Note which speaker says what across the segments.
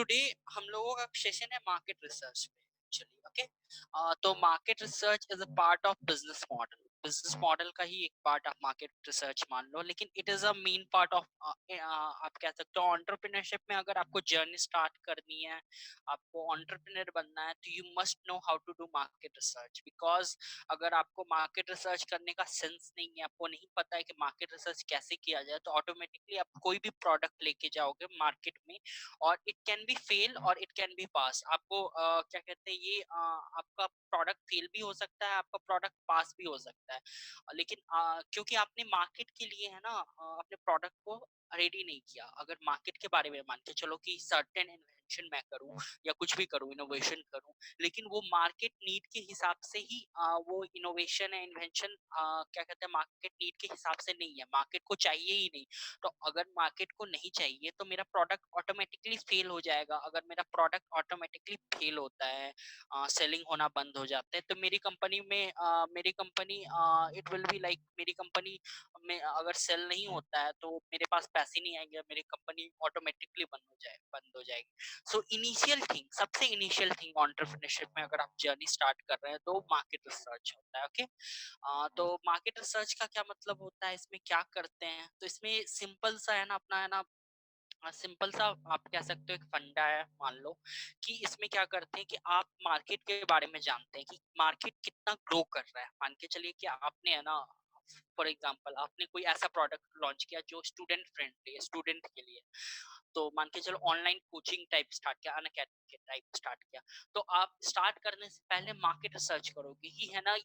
Speaker 1: Today हम लोगों का सेशन है मार्केट रिसर्च पे एक्चुअली। ओके, तो market research is a part of business model का ही एक पार्ट ऑफ मार्केट रिसर्च मान लो, लेकिन it is a main part of आप कह सकते हो एंटरप्रेन्योरशिप में। अगर आपको जर्नी स्टार्ट करनी है, आपको एंटरप्रेन्योर बनना है, तो you must know how to do market research. Because अगर आपको मार्केट रिसर्च करने का सेंस नहीं है, आपको नहीं पता है कि मार्केट रिसर्च कैसे किया जाए, तो ऑटोमेटिकली आप कोई भी प्रोडक्ट लेके जाओगे मार्केट में और इट कैन बी फेल और इट कैन बी पास। आपको क्या कहते हैं, ये आपका प्रोडक्ट फेल भी हो सकता है, आपका प्रोडक्ट पास भी हो सकता है। लेकिन क्योंकि आपने मार्केट के लिए है ना अपने प्रोडक्ट को रेडी नहीं किया। अगर मार्केट के बारे में मान के चलो कि सर्टेन इन्वेंशन मैं करूं या कुछ भी करूं, इनोवेशन करूं, लेकिन वो मार्केट नीड के हिसाब से ही वो इनोवेशन है, इन्वेंशन क्या कहते हैं, मार्केट नीड के हिसाब से नहीं है, मार्केट को चाहिए ही नहीं। तो अगर मार्केट को नहीं चाहिए तो मेरा प्रोडक्ट ऑटोमेटिकली फेल हो जाएगा। अगर मेरा प्रोडक्ट ऑटोमेटिकली फेल होता है, सेलिंग होना बंद हो जाते हैं, तो मेरी company it will be like, मेरी कंपनी में अगर सेल नहीं होता है तो मेरे पास पैसे नहीं आएंगे, मेरी कंपनी ऑटोमेटिकली बंद हो जाएगी। सो इनिशियल थिंग, सबसे इनिशियल थिंग एंटरप्रेन्योरशिप में अगर आप जर्नी स्टार्ट कर रहे हैं तो मार्केट रिसर्च होता है। ओके, तो मार्केट रिसर्च का क्या मतलब होता है, इसमें क्या करते हैं? तो इसमें सिंपल सा है ना, अपना है ना, सिंपल सा आप कह सकते हो एक फंडा है। मान लो कि इसमें क्या करते हैं कि आप मार्केट के बारे में जानते हैं कि मार्केट कितना ग्रो कर रहा है। मान के चलिए कि आपने है ना, फॉर एग्जांपल आपने कोई ऐसा प्रोडक्ट लॉन्च किया जो स्टूडेंट फ्रेंडली है, स्टूडेंट के लिए। तो मान के चलो ऑनलाइन कोचिंग टाइप स्टार्ट किया, अनअकैडमी के टाइप स्टार्ट किया। तो आप स्टार्ट करने से पहले मार्केट रिसर्च करोगे कि है ना,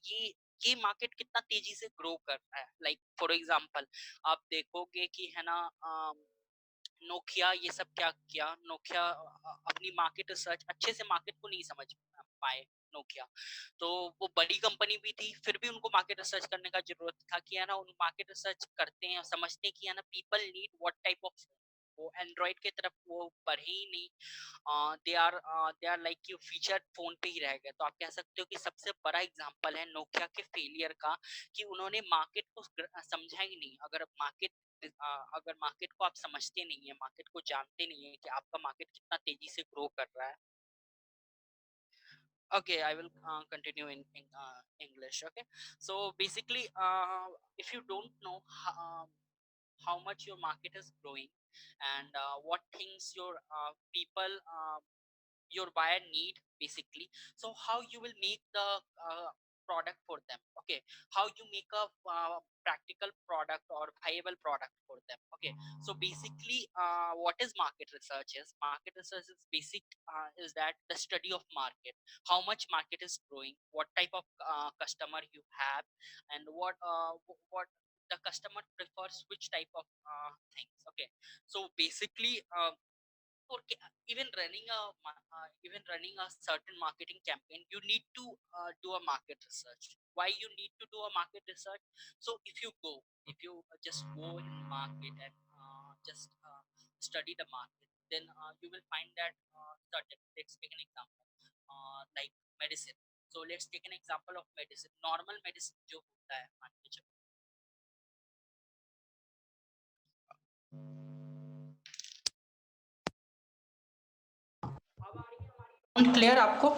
Speaker 1: ये मार्केट कितना तेजी से ग्रो कर रहा है। लाइक फॉर एग्जांपल आप देखोगे कि है ना, नोकिया ये सब क्या किया, नोकिया अपनी मार्केट रिसर्च अच्छे से मार्केट को नहीं समझ पाए। नोकिया तो वो बड़ी कंपनी भी थी, फिर भी उनको मार्केट रिसर्च करने का जरूरत था कि है ना, उन मार्केट रिसर्च करते हैं और समझते हैं कि है ना, people need what type of. वो एंड्रॉइड के तरफ वो बढ़े ही नहीं, दे आर लाइक कि फीचर फोन पे ही रह गए। तो आप कह सकते हो कि सबसे बड़ा एग्जांपल है नोकिया के फेलियर का, कि उन्होंने मार्केट को समझा ही नहीं। अगर मार्केट को आप समझते नहीं है, मार्केट को जानते नहीं है कि आपका मार्केट कितना तेजी से ग्रो कर रहा है। Okay, I will continue in English. Okay, so basically, if you don't know how much your market is growing and what things your people, your buyer need basically, so how you will make the product for them. Okay, how you make a practical product or viable product for them. Okay, so basically what is market research is, market research is basic, is that the study of market, how much market is growing, what type of customer you have, and what the customer prefers, which type of things. Okay, so basically for even running a certain marketing campaign, you need to do a market research. Why you need to do a market research? So if you just go in market and just study the market, then you will find that certain, let's take an example, like medicine. So let's take an example of medicine, normal medicine जो होता है, मान के चलो। Clear आपको?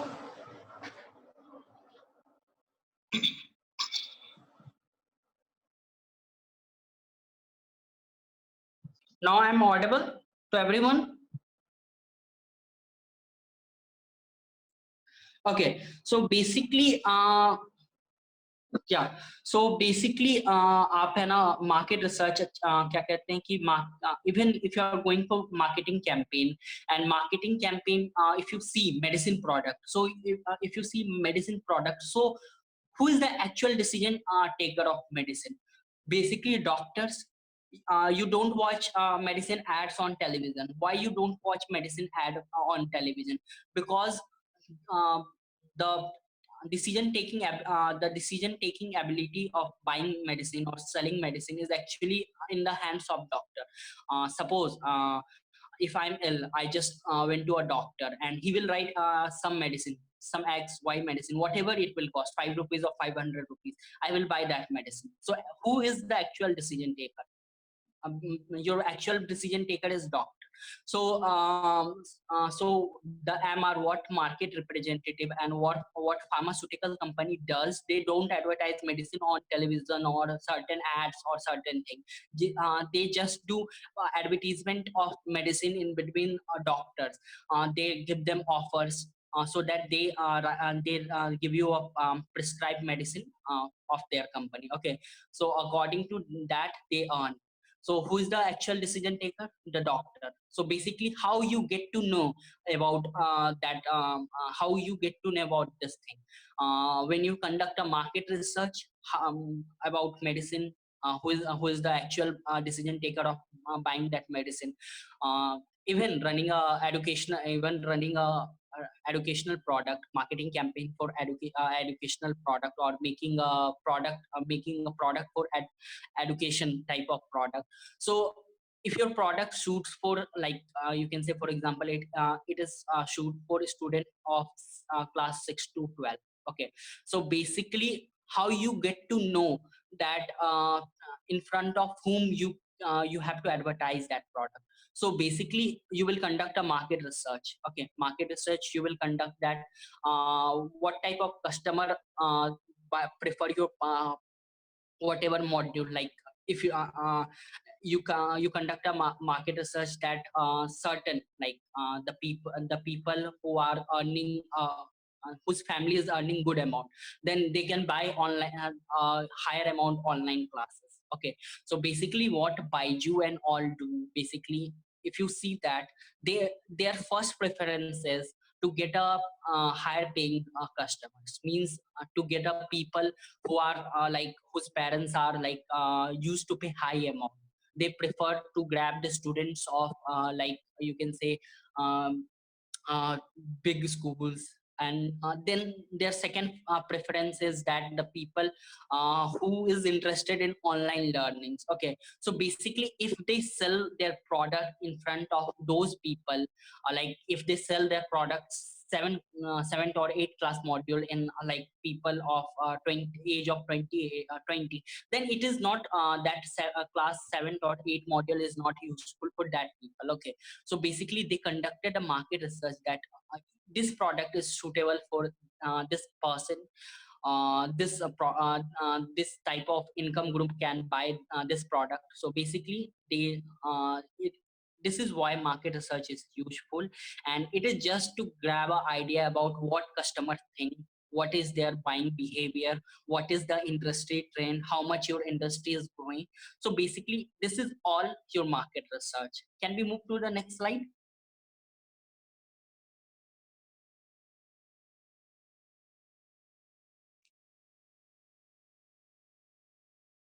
Speaker 1: Now I'm audible to everyone. Okay, so basically, yeah, so basically, आप है ना market research क्या कहते हैं कि even if you are going for marketing campaign, and marketing campaign, if you see medicine product, so if you see medicine product, so who is the actual decision taker of medicine? Basically doctors. You don't watch medicine ads on television. Why you don't watch medicine ad on television? Because uh, the the decision taking ability of buying medicine or selling medicine is actually in the hands of doctor. Suppose if I'm ill, I just went to a doctor and he will write some medicine, some XY medicine, whatever it will cost, 5 rupees or 500 rupees. I will buy that medicine. So who is the actual decision taker? your actual decision taker is doctor. So the MR, what market representative and what pharmaceutical company does, they don't advertise medicine on television or certain ads or certain thing. They just do advertisement of medicine in between doctors. They give them offers so that they give you a prescribed medicine of their company. Okay, so according to that they earn. So who is the actual decision taker? The doctor. So basically, how you get to know about how you get to know about this thing, when you conduct a market research about medicine, who is the actual decision taker of buying that medicine. uh, Even running a educational, even running a educational product marketing campaign for educational product, or making a product for education type of product. So if your product suits for, like, you can say, for example, it is shoot for a student of class 6 to 12. Okay, so basically how you get to know that in front of whom you have to advertise that product. So basically you will conduct a market research. Okay, market research, you will conduct that what type of customer prefer your whatever module. Like, if you conduct a market research that certain, like, the people who are earning whose family is earning good amount, then they can buy online higher amount online classes. Okay, so basically what Baiju and all do, basically, if you see that their first preference is to get a higher paying customers, means to get a people who are like, whose parents are like used to pay high amount. They prefer to grab the students of like, you can say, um, uh, big schools. And then their second preference is that the people who is interested in online learnings. Okay, so basically if they sell their product in front of those people, like if they sell their products seventh or eighth class module in like people of 20 age of 20, then it is not class 7th or 8th module is not useful for that people. Okay, so basically they conducted a market research that this product is suitable for this person. This type of income group can buy this product. So basically this is why market research is useful, and it is just to grab an idea about what customers think, what is their buying behavior, what is the industry trend, how much your industry is growing. So basically this is all your market research. Can we move to the next slide?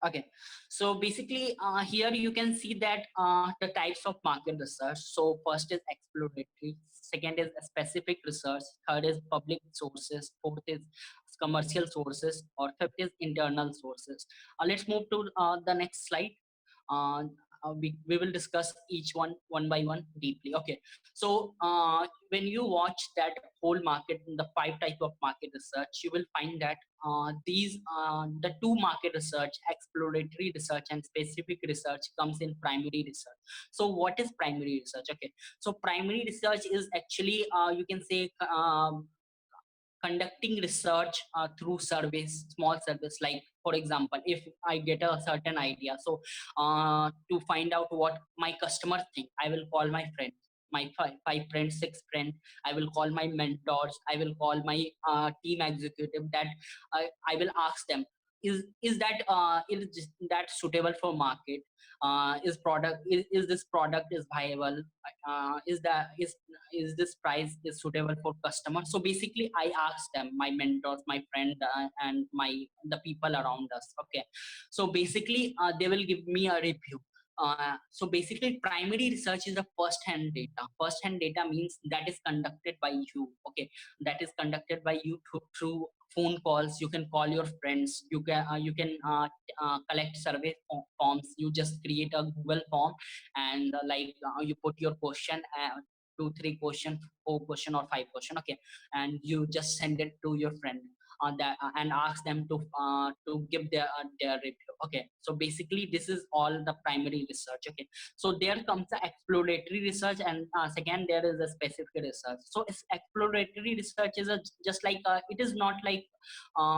Speaker 1: Okay, so basically here you can see that the types of market research. So first is exploratory, second is specific research, third is public sources, fourth is commercial sources, or fifth is internal sources. Let's move to the next slide. uh, we will discuss each one by one deeply. Okay, so when you watch that whole market, the five type of market research, you will find that these the two market research, exploratory research and specific research, comes in primary research. So what is primary research? Okay, so primary research is actually you can say conducting research through surveys, small surveys. Like, for example, if I get a certain idea, so to find out what my customers think, I will call my friends, my five friends, six friends. I will call my mentors, I will call my team executive, that I will ask them, is that suitable for market? Is this product is viable? Is this price is suitable for customers? So basically I ask them, my mentors, my friend, and the people around us. Okay, so basically they will give me a review. So basically primary research is the first hand data. First hand data means that is conducted by you. Okay, that is conducted by you through phone calls. You can call your friends, you can collect survey forms. You just create a Google form, and you put your question, two three question, four question or five question. Okay, and you just send it to your friend. that and ask them to give their review. Okay, so basically this is all the primary research. Okay, so there comes the exploratory research, and second there is a specific research. So exploratory research is just like it is not like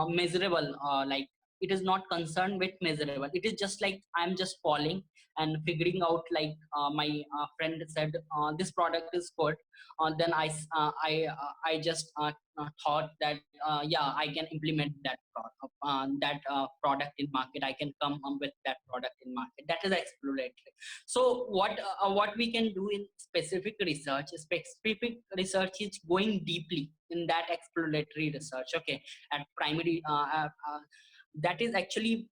Speaker 1: measurable, like it is not concerned with measurable. It is just like I'm just falling and figuring out, like my friend said this product is good. Then I just thought that yeah, I can implement that product in market. I can come with that product in market. That is exploratory. So what we can do in specific research, specific research is going deeply in that exploratory research. Okay, at primary that is actually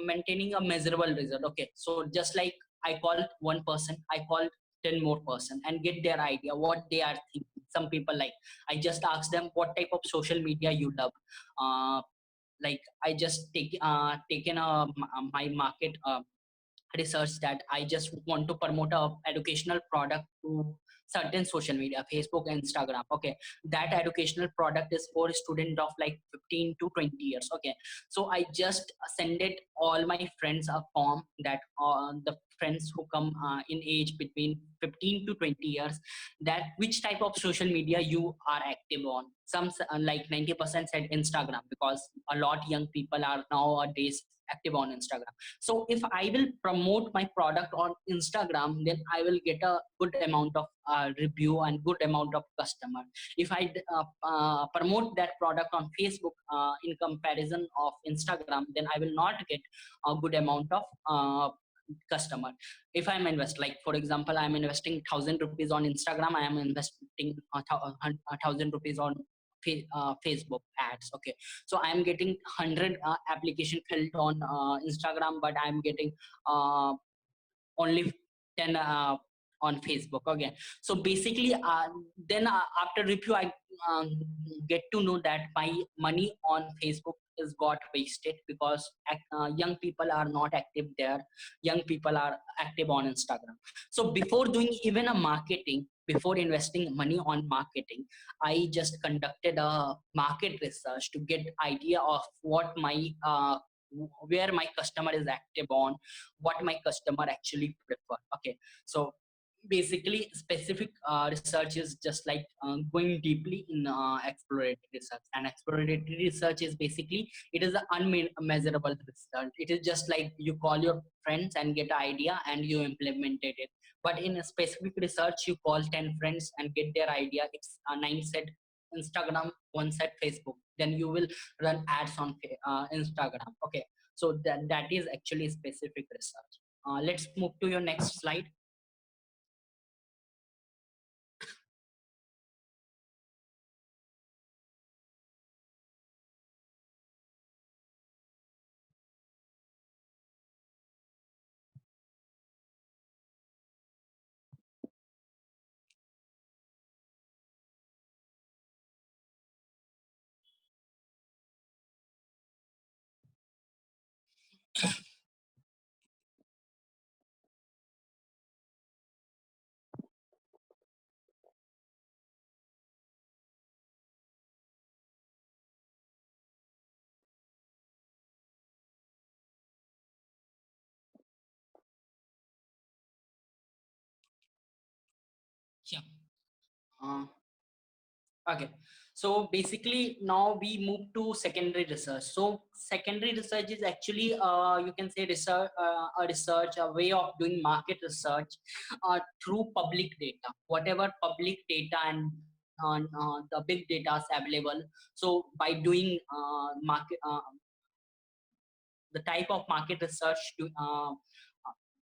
Speaker 1: maintaining a measurable result. Okay, so just like I called one person, I called 10 more person and get their idea what they are thinking. Some people, like I just ask them what type of social media you love. uh, like I just taken my market research that I just want to promote a educational product to certain social media, Facebook, Instagram. Okay, that educational product is for a student of like 15 to 20 years. Okay, so I just send it all my friends a form that the friends who come in age between 15 to 20 years, that which type of social media you are active on. Some like 90% said Instagram, because a lot young people are nowadays active on Instagram. So if I will promote my product on Instagram, then I will get a good amount of review and good amount of customer. If I promote that product on Facebook in comparison of Instagram, then I will not get a good amount of customer. If I'm invest, like for example, I'm investing 1,000 rupees on Instagram, I am investing 1,000 rupees on Facebook ads. Okay, so I am getting 100 application filled on Instagram, but I'm getting uh, only 10 on Facebook. Okay, so basically then after review I um, get to know that my money on Facebook is got wasted, because young people are not active there. Young people are active on Instagram. So before doing even a marketing, before investing money on marketing, I just conducted a market research to get idea of what my where my customer is active on, what my customer actually prefer. Okay, so basically specific research is just like going deeply in exploratory research. And exploratory research is basically, it is an unmeasurable result. It is just like you call your friends and get an idea and you implemented it. But in a specific research, you call 10 friends and get their idea. It's 9 set Instagram, 1 set Facebook, then you will run ads on Instagram. Okay, so that is actually specific research. Let's move to your next slide. Yeah. Uh, okay. So basically now we move to secondary research. So secondary research is actually you can say research, a way of doing market research through public data, whatever public data and on the big data is available. So by doing market the type of market research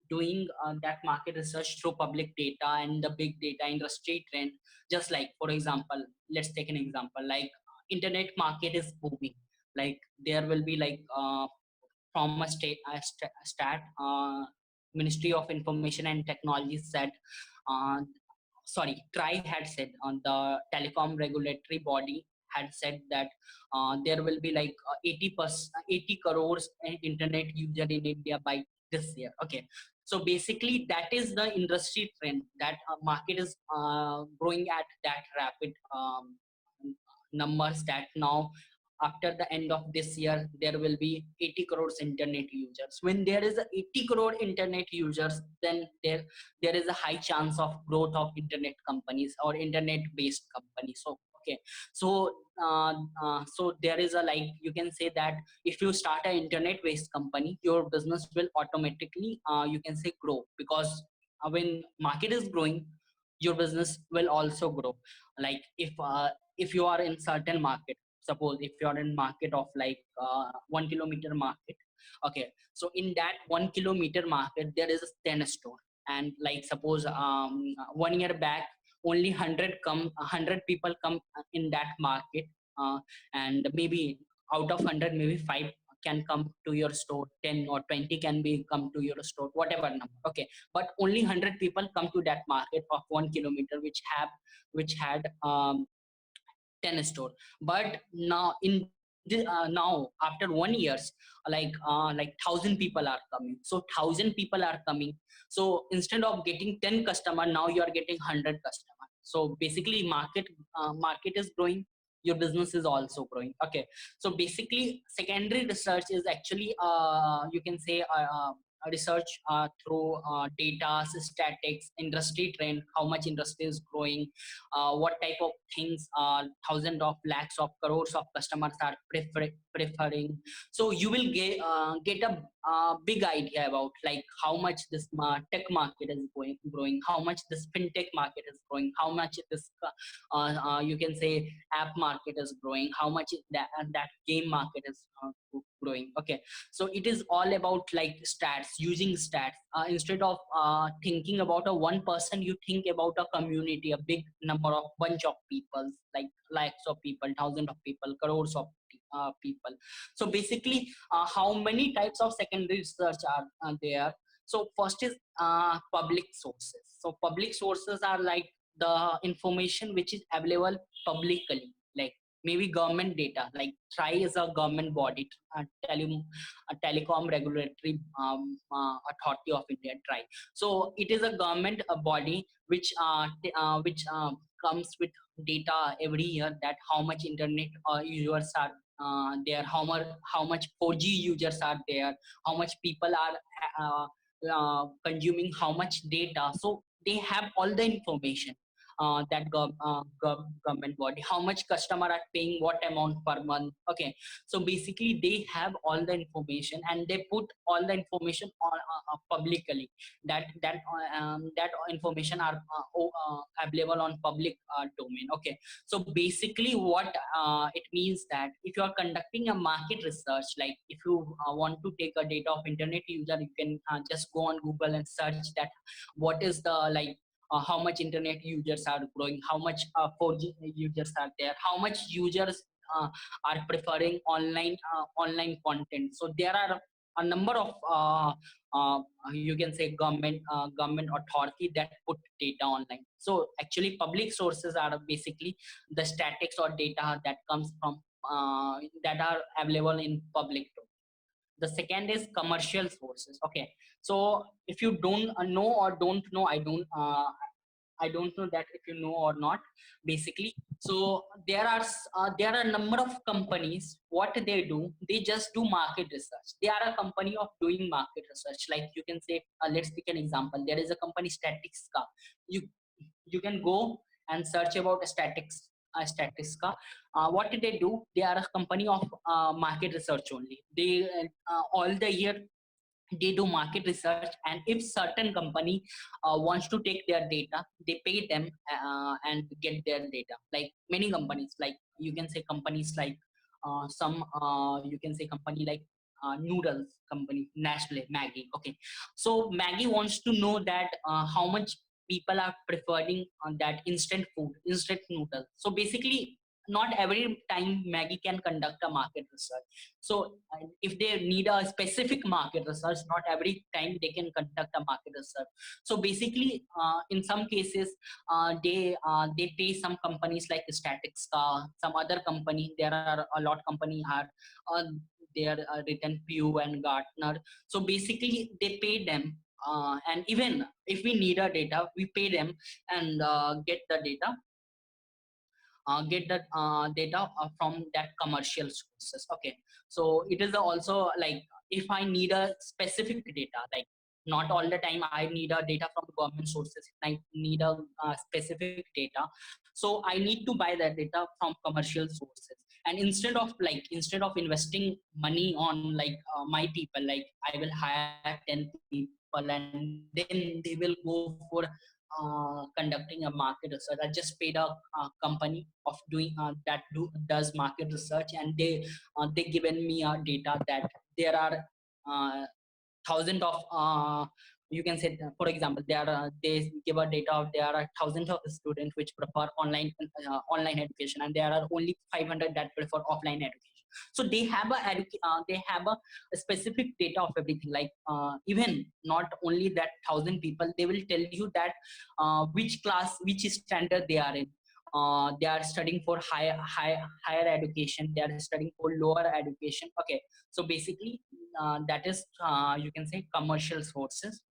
Speaker 1: doing that market research through public data and the big data industry trend. Just like for example, let's take an example, like internet market is booming. Like there will be like from a stat Ministry of Information and Technology said, uh, sorry, TRAI had said, on the telecom regulatory body had said that there will be like 80 crores internet user in India by this year. Okay, so basically that is the industry trend, that market is growing at that rapid numbers, that now
Speaker 2: after the end of this year there will be 80 crores internet users. When there is a 80 crore internet users, then there is a high chance of growth of internet companies or internet based companies. So okay, so so there is a, like, you can say that if you start an internet based company, your business will automatically you can say grow, because when market is growing, your business will also grow. Like if you are in certain market, suppose if you are in market of like 1 kilometer market, okay, so in that 1 kilometer market there is a 10 store, and like suppose 1 year back only 100 people come in that market, uh, and maybe out of 100 maybe 5 can come to your store, 10 or 20 can be come to your store, whatever number, okay, but only 100 people come to that market of 1 kilometer which had 10 store. But now now after 1 years, like 1,000 people are coming, so 1,000 people are coming, so instead of getting 10 customer, now you are getting 100 customer. So basically market is growing, your business is also growing. Okay, so basically secondary research is actually you can say research through data, statistics, industry trend, how much industry is growing, what type of things thousands of lakhs of crores of customers are preferring. So you will get a big idea about like how much this tech market is growing, how much this fintech market is growing, how much this you can say app market is growing, how much that game market is growing. Okay, so it is all about like stats, using stats instead of thinking about a one person, you think about a community, a big number of bunch of people, like lakhs of people, thousands of people, crores of people. So basically how many types of secondary research are there? So first is public sources. So public sources are like the information which is available publicly, like maybe government data, like TRAI is a government body, telecom regulatory authority of India, TRAI. So it is a government body which comes with data every year, that how much internet users are there, how much 4G users are there, how much people are consuming how much data. So they have all the information, that government body, how much customer are paying what amount per month. Okay, so basically they have all the information and they put all the information on publicly, that information are available on public domain. Okay, so basically what it means that if you are conducting a market research, like if you want to take a data of internet user, you can just go on Google and search that what is the like how much internet users are growing, how much 4G users are there, how much users are preferring online content. So there are a number of you can say government authority that put data online. So actually public sources are basically the statics or data that comes from that are available in public domain. The second is commercial sources. Okay, so if you don't know or don't know, I don't know that if you know or not. Basically, so there are a number of companies. What they do, they just do market research. They are a company of doing market research. Like you can say, let's take an example. There is a company Statistica. You you can go and search about statics. Statistica. What did they do? They are a company of market research only. They all the year they do market research, and if certain company wants to take their data, they pay them and get their data. Like many companies, like you can say companies like some you can say company like noodles company, Nestle, Maggie. Okay, so Maggie wants to know that how much people are preferring on that instant food, instant noodle. So basically not every time Maggie can conduct a market research. So if they need a specific market research, not every time they can conduct a market research. So basically in some cases they pay some companies like Statistica, some other company. There are a lot company are uh, they are written Pew and Gartner. So basically they pay them, and even if we need a data, we pay them and get the data. get the data from that commercial sources. Okay, so it is also like if I need a specific data, like not all the time I need a data from government sources, I need a specific data, so I need to buy that data from commercial sources. And instead of investing money on like my people, like I will hire 10 people and then they will go for conducting a market research. I just paid a company of doing does market research, and they given me a data that there are uh, thousands of you can say, for example, they give a data of there are thousands of students which prefer online education, and there are only 500 that prefer offline education. So they have they have a specific data of everything, like even not only that 1,000 people, they will tell you that which standard they are in. They are studying for higher education, they are studying for lower education. Okay, so basically that is you can say commercial sources.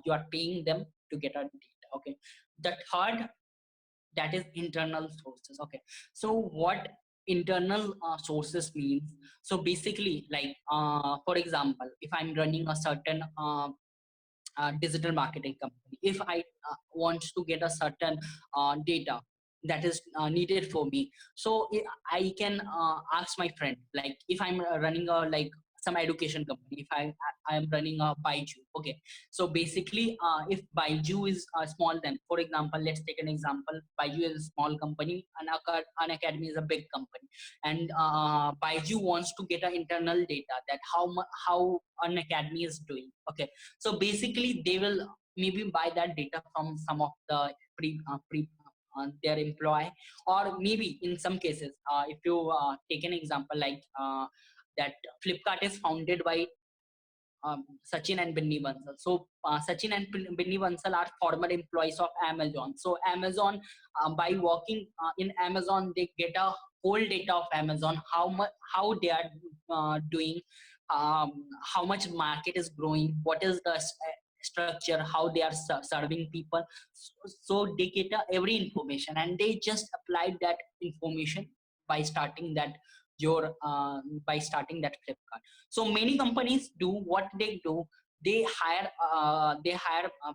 Speaker 2: You are paying them to get a data. Okay, the third, that is internal sources. Okay, so what internal sources means? So basically, like for example, if I'm running a certain digital marketing company, if I want to get a certain data that is needed for me, so I can ask my friend, like if I'm running a like some education company, if I am running a Baiju. Okay, so basically if Baiju is small, then for example, let's take an example, Baiju is a small company, and an academy is a big company, and Baiju wants to get an internal data that how an academy is doing. Okay, so basically they will maybe buy that data from some of the their employee, or maybe in some cases if you take an example like that Flipkart is founded by Sachin and Binny Bansal. So Sachin and Binny Bansal are former employees of Amazon. So Amazon, by working in Amazon, they get a whole data of Amazon, how they are doing, how much market is growing, what is the structure, how they are serving people. So they get every information, and they just applied that information by starting that by starting that Flipkart. So many companies do what they do, they hire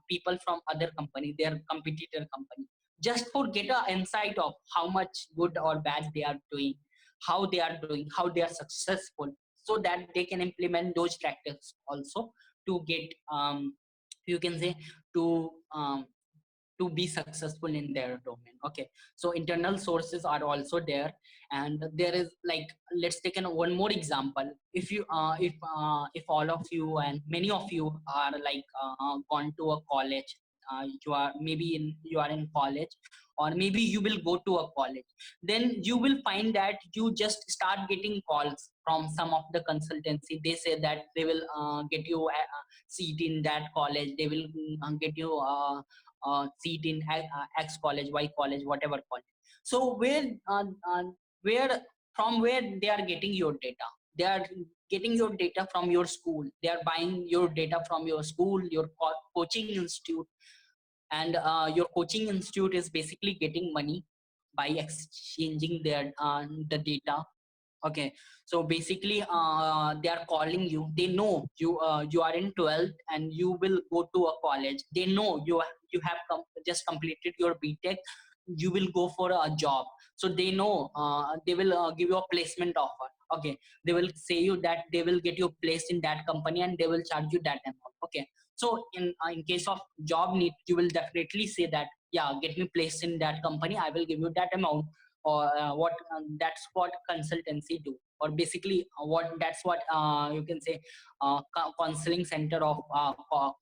Speaker 2: people from other company, their competitor company, just for get a insight of how much good or bad they are doing, how they are doing, how they are successful, so that they can implement those tactics also to get you can say to to be successful in their domain. Okay, so internal sources are also there. And there is like, let's take one more example. If you if all of you and many of you are like gone to a college, you are maybe in you are in college, or maybe you will go to a college, then you will find that you just start getting calls from some of the consultancy. They say that they will get you a seat in that college, they will get you seat in X college, Y college, whatever college. So where from where they are getting your data? They are getting your data from your school. They are buying your data from your school, your coaching institute, and your coaching institute is basically getting money by exchanging their the data. Okay, so basically they are calling you. They know you are in 12th and you will go to a college. They know you have just completed your BTech, you will go for a job. So they know they will give you a placement offer. Okay, they will say you that they will get you placed in that company and they will charge you that amount. Okay, so in case of job need, you will definitely say that, yeah, get me placed in that company, I will give you that amount. Or what that's what consultancy do, or basically what that's what you can say counseling center of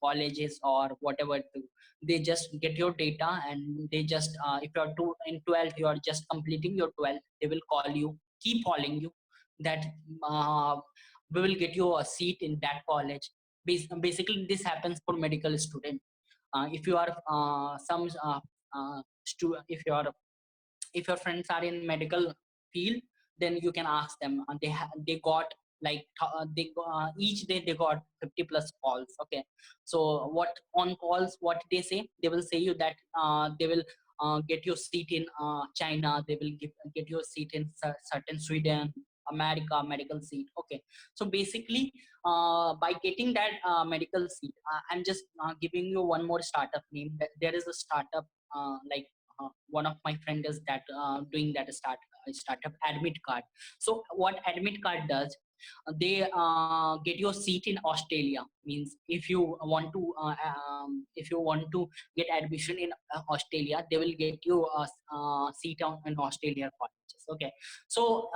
Speaker 2: colleges or whatever do. They just get your data, and they just if you're in 12th, you are just completing your 12th, they will call you, keep calling you, that uh, we will get you a seat in that college. Basically this happens for medical student. If you are some if you are if your friends are in medical field, then you can ask them. They got like each day they got 50 plus calls. Okay, so what on calls, what they say, they will say you that they will get your seat in China. They will get your seat in certain Sweden, America, medical seat. Okay, so basically, by getting that medical seat, I'm just giving you one more startup name. There is a startup like one of my friend is that doing that startup Admit Card. So what Admit Card does, they get your seat in Australia. Means if you want to get admission in Australia, they will get you a seat on in Australia colleges. Okay, so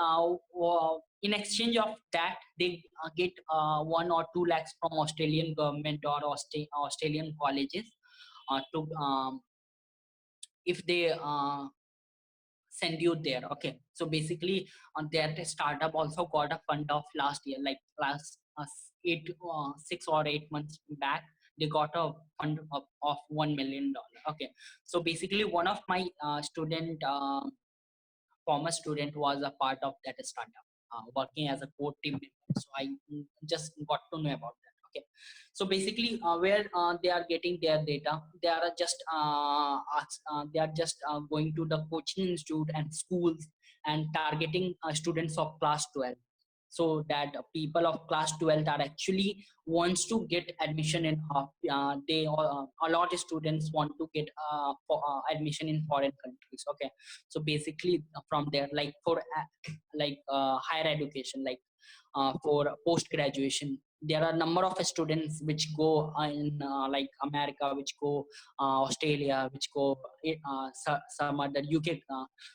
Speaker 2: in exchange of that, they get 1 or 2 lakhs from Australian government or Australian colleges to if they send you there. Okay, so basically that startup also got a fund of last year, like last 6 or 8 months back. They got a fund of $1 million. Okay, so basically one of my student former student was a part of that startup, working as a core team member. So I just got to know about that. Okay, so basically, where they are getting their data, they are just going to the coaching institute and schools and targeting students of class 12, so that people of class 12 are actually wants to get admission in they a lot of students want to get admission in foreign countries. Okay, so basically from there, like for higher education, like for post graduation, there are a number of students which go in like America, which go Australia, which go some other UK.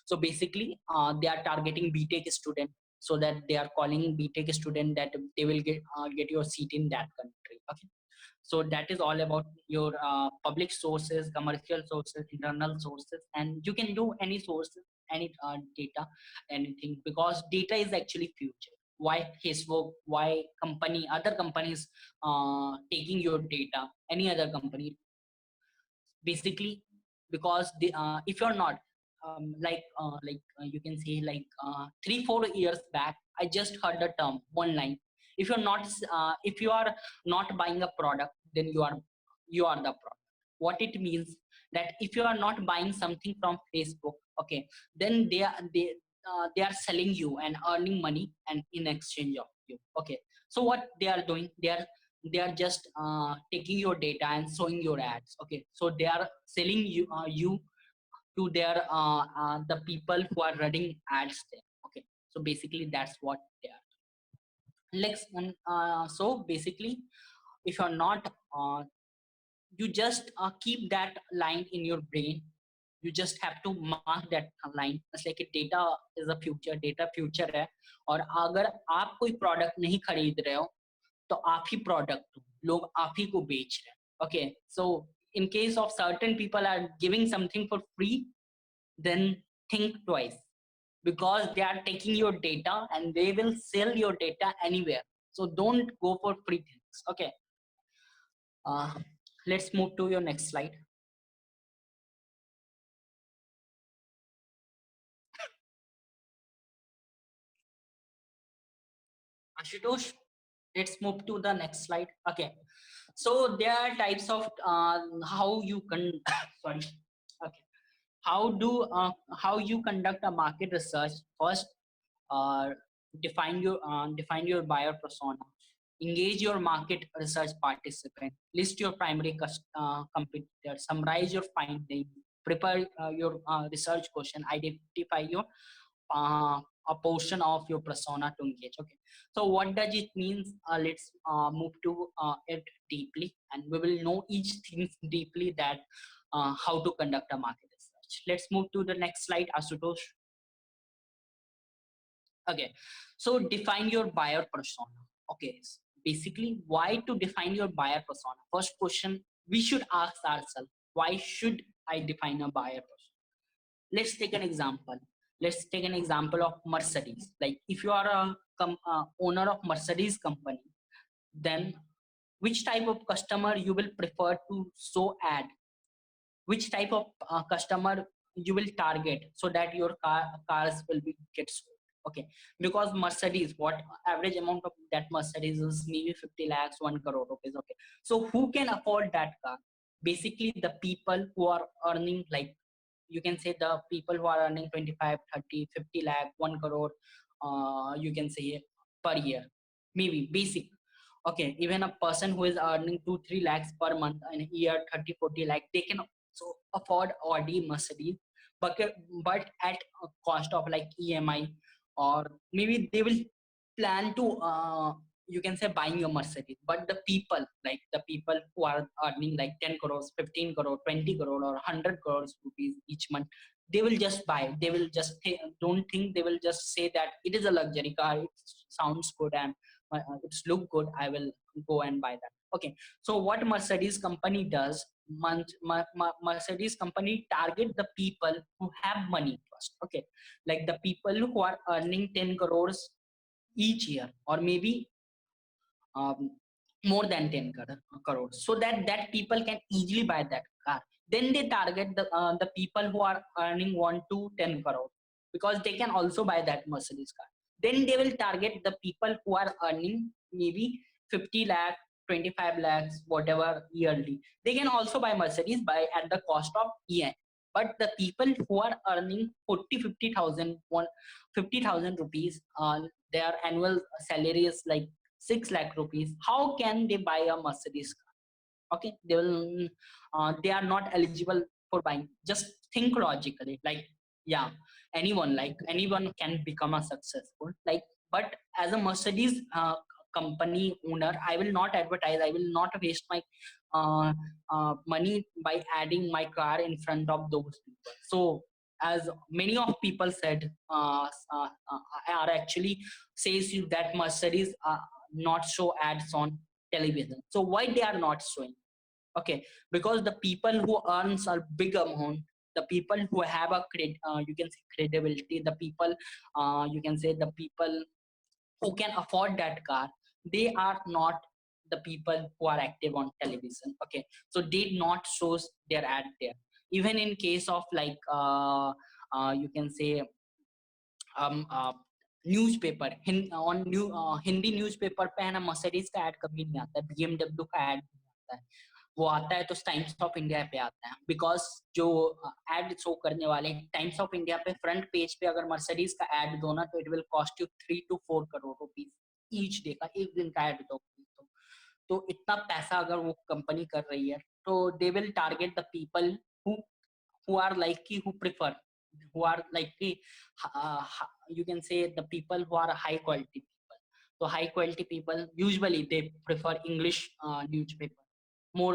Speaker 2: So basically they are targeting BTech student, so that they are calling BTech student that they will get your seat in that country. Okay, so that is all about your public sources, commercial sources, internal sources, and you can do any sources, any data, anything, because data is actually future. Why Facebook, why other companies taking your data, any other company? Basically because if you're not you can say like 3-4 years back, I just heard the term online. If you're not if you are not buying a product, then you are the product. What it means, that if you are not buying something from Facebook, okay, then they are selling you and earning money and in exchange of you. Okay, so what they are doing, they are just taking your data and showing your ads. Okay, so they are selling you to their the people who are running ads there. Okay, so basically that's what they are. So basically, if you're not you just keep that line in your brain. You just have to mark that line. It's like a data is a future, data future है. और अगर आप कोई product नहीं खरीद रहे हो, तो आप ही प्रोडक्ट हो, लोग आप ही को बेच रहे हैं. Okay, so in case of certain people are giving something for free, then think twice, because they are taking your data and they will sell your data anywhere. So don't go for free things. Okay, uh, let's move to your next slide. Ashutosh, let's move to the next slide. Okay, so there are types of how you can sorry. Okay, how you conduct a market research. First, uh, define your buyer persona, engage your market research participant, list your primary competitor, summarize your findings, prepare your research question, identify your a portion of your persona to engage. Okay, so what does it means? Let's move to it deeply, and we will know each thing deeply, that how to conduct a market research. Let's move to the next slide, Asutosh. Okay, so define your buyer persona. Okay, basically, why to define your buyer persona? First question we should ask ourselves: why should I define a buyer persona? Let's take an example. Let's take an example of Mercedes. Like if you are a owner of Mercedes company, then which type of customer you will prefer to show ad? Which type of customer you will target, so that your cars will be get sold? Okay, because Mercedes, what average amount of that Mercedes is maybe 50 lakhs, 1 crore rupees. Okay, so who can afford that car? Basically the people who are earning like you can say the people who are earning 25, 30, 50 lakh, 1 crore, you can say per year, maybe basic. Okay, even a person who is earning 2, 3 lakhs per month in a year, 30, 40 lakh, they can so afford Audi, Mercedes, but at a cost of like EMI, or maybe they will plan to you can say buying a Mercedes. But the people, like the people who are earning like 10 crores, 15 crore, 20 crore or 100 crores rupees each month, they will just buy. They will just don't think, they will just say that it is a luxury car, it sounds good and it's look good, I will go and buy that. Okay, so what Mercedes company does, Mercedes company target the people who have money first. Okay, like the people who are earning 10 crores each year, or maybe um, more than 10 crores, so that people can easily buy that car. Then they target the people who are earning 1 to 10 crore, because they can also buy that Mercedes car. Then they will target the people who are earning maybe 50 lakh, 25 lakhs, whatever yearly. They can also buy Mercedes by at the cost of EI. But the people who are earning 40, 50,000, 50,000 rupees, their annual salary is like 6 lakh rupees, how can they buy a Mercedes car? Okay, they will they are not eligible for buying. Just think logically, like, yeah, anyone can become a successful, like, but as a Mercedes company owner, I will not advertise, I will not waste my uh, money by adding my car in front of those people. So as many of people said, are actually says you that Mercedes not show ads on television. So why they are not showing? Okay, because the people who earns a big amount, the people who have a you can say credibility, the people you can say the people who can afford that car, they are not the people who are active on television. Okay, so they not shows their ad there. Even in case of like you can say newspaper on Hindi newspaper पे है ना, Mercedes का add कभी नहीं आता है, BMW का add नहीं आता है। वो आता है तो टाइम्स ऑफ इंडिया पे आता है, बिकॉज जो एड शो करने वाले टाइम्स ऑफ इंडिया पे फ्रंट पेज पे अगर मर्सिडीज का ऐड दो ना, तो it will cost you 3 to 4 crore rupees each day का, एक दिन का ऐड दो तो इतना पैसा अगर वो कंपनी कर रही है, तो they will target the people who are likely, who prefer, who are likely you can say the people who are high quality people. So high quality people usually they prefer English newspaper more,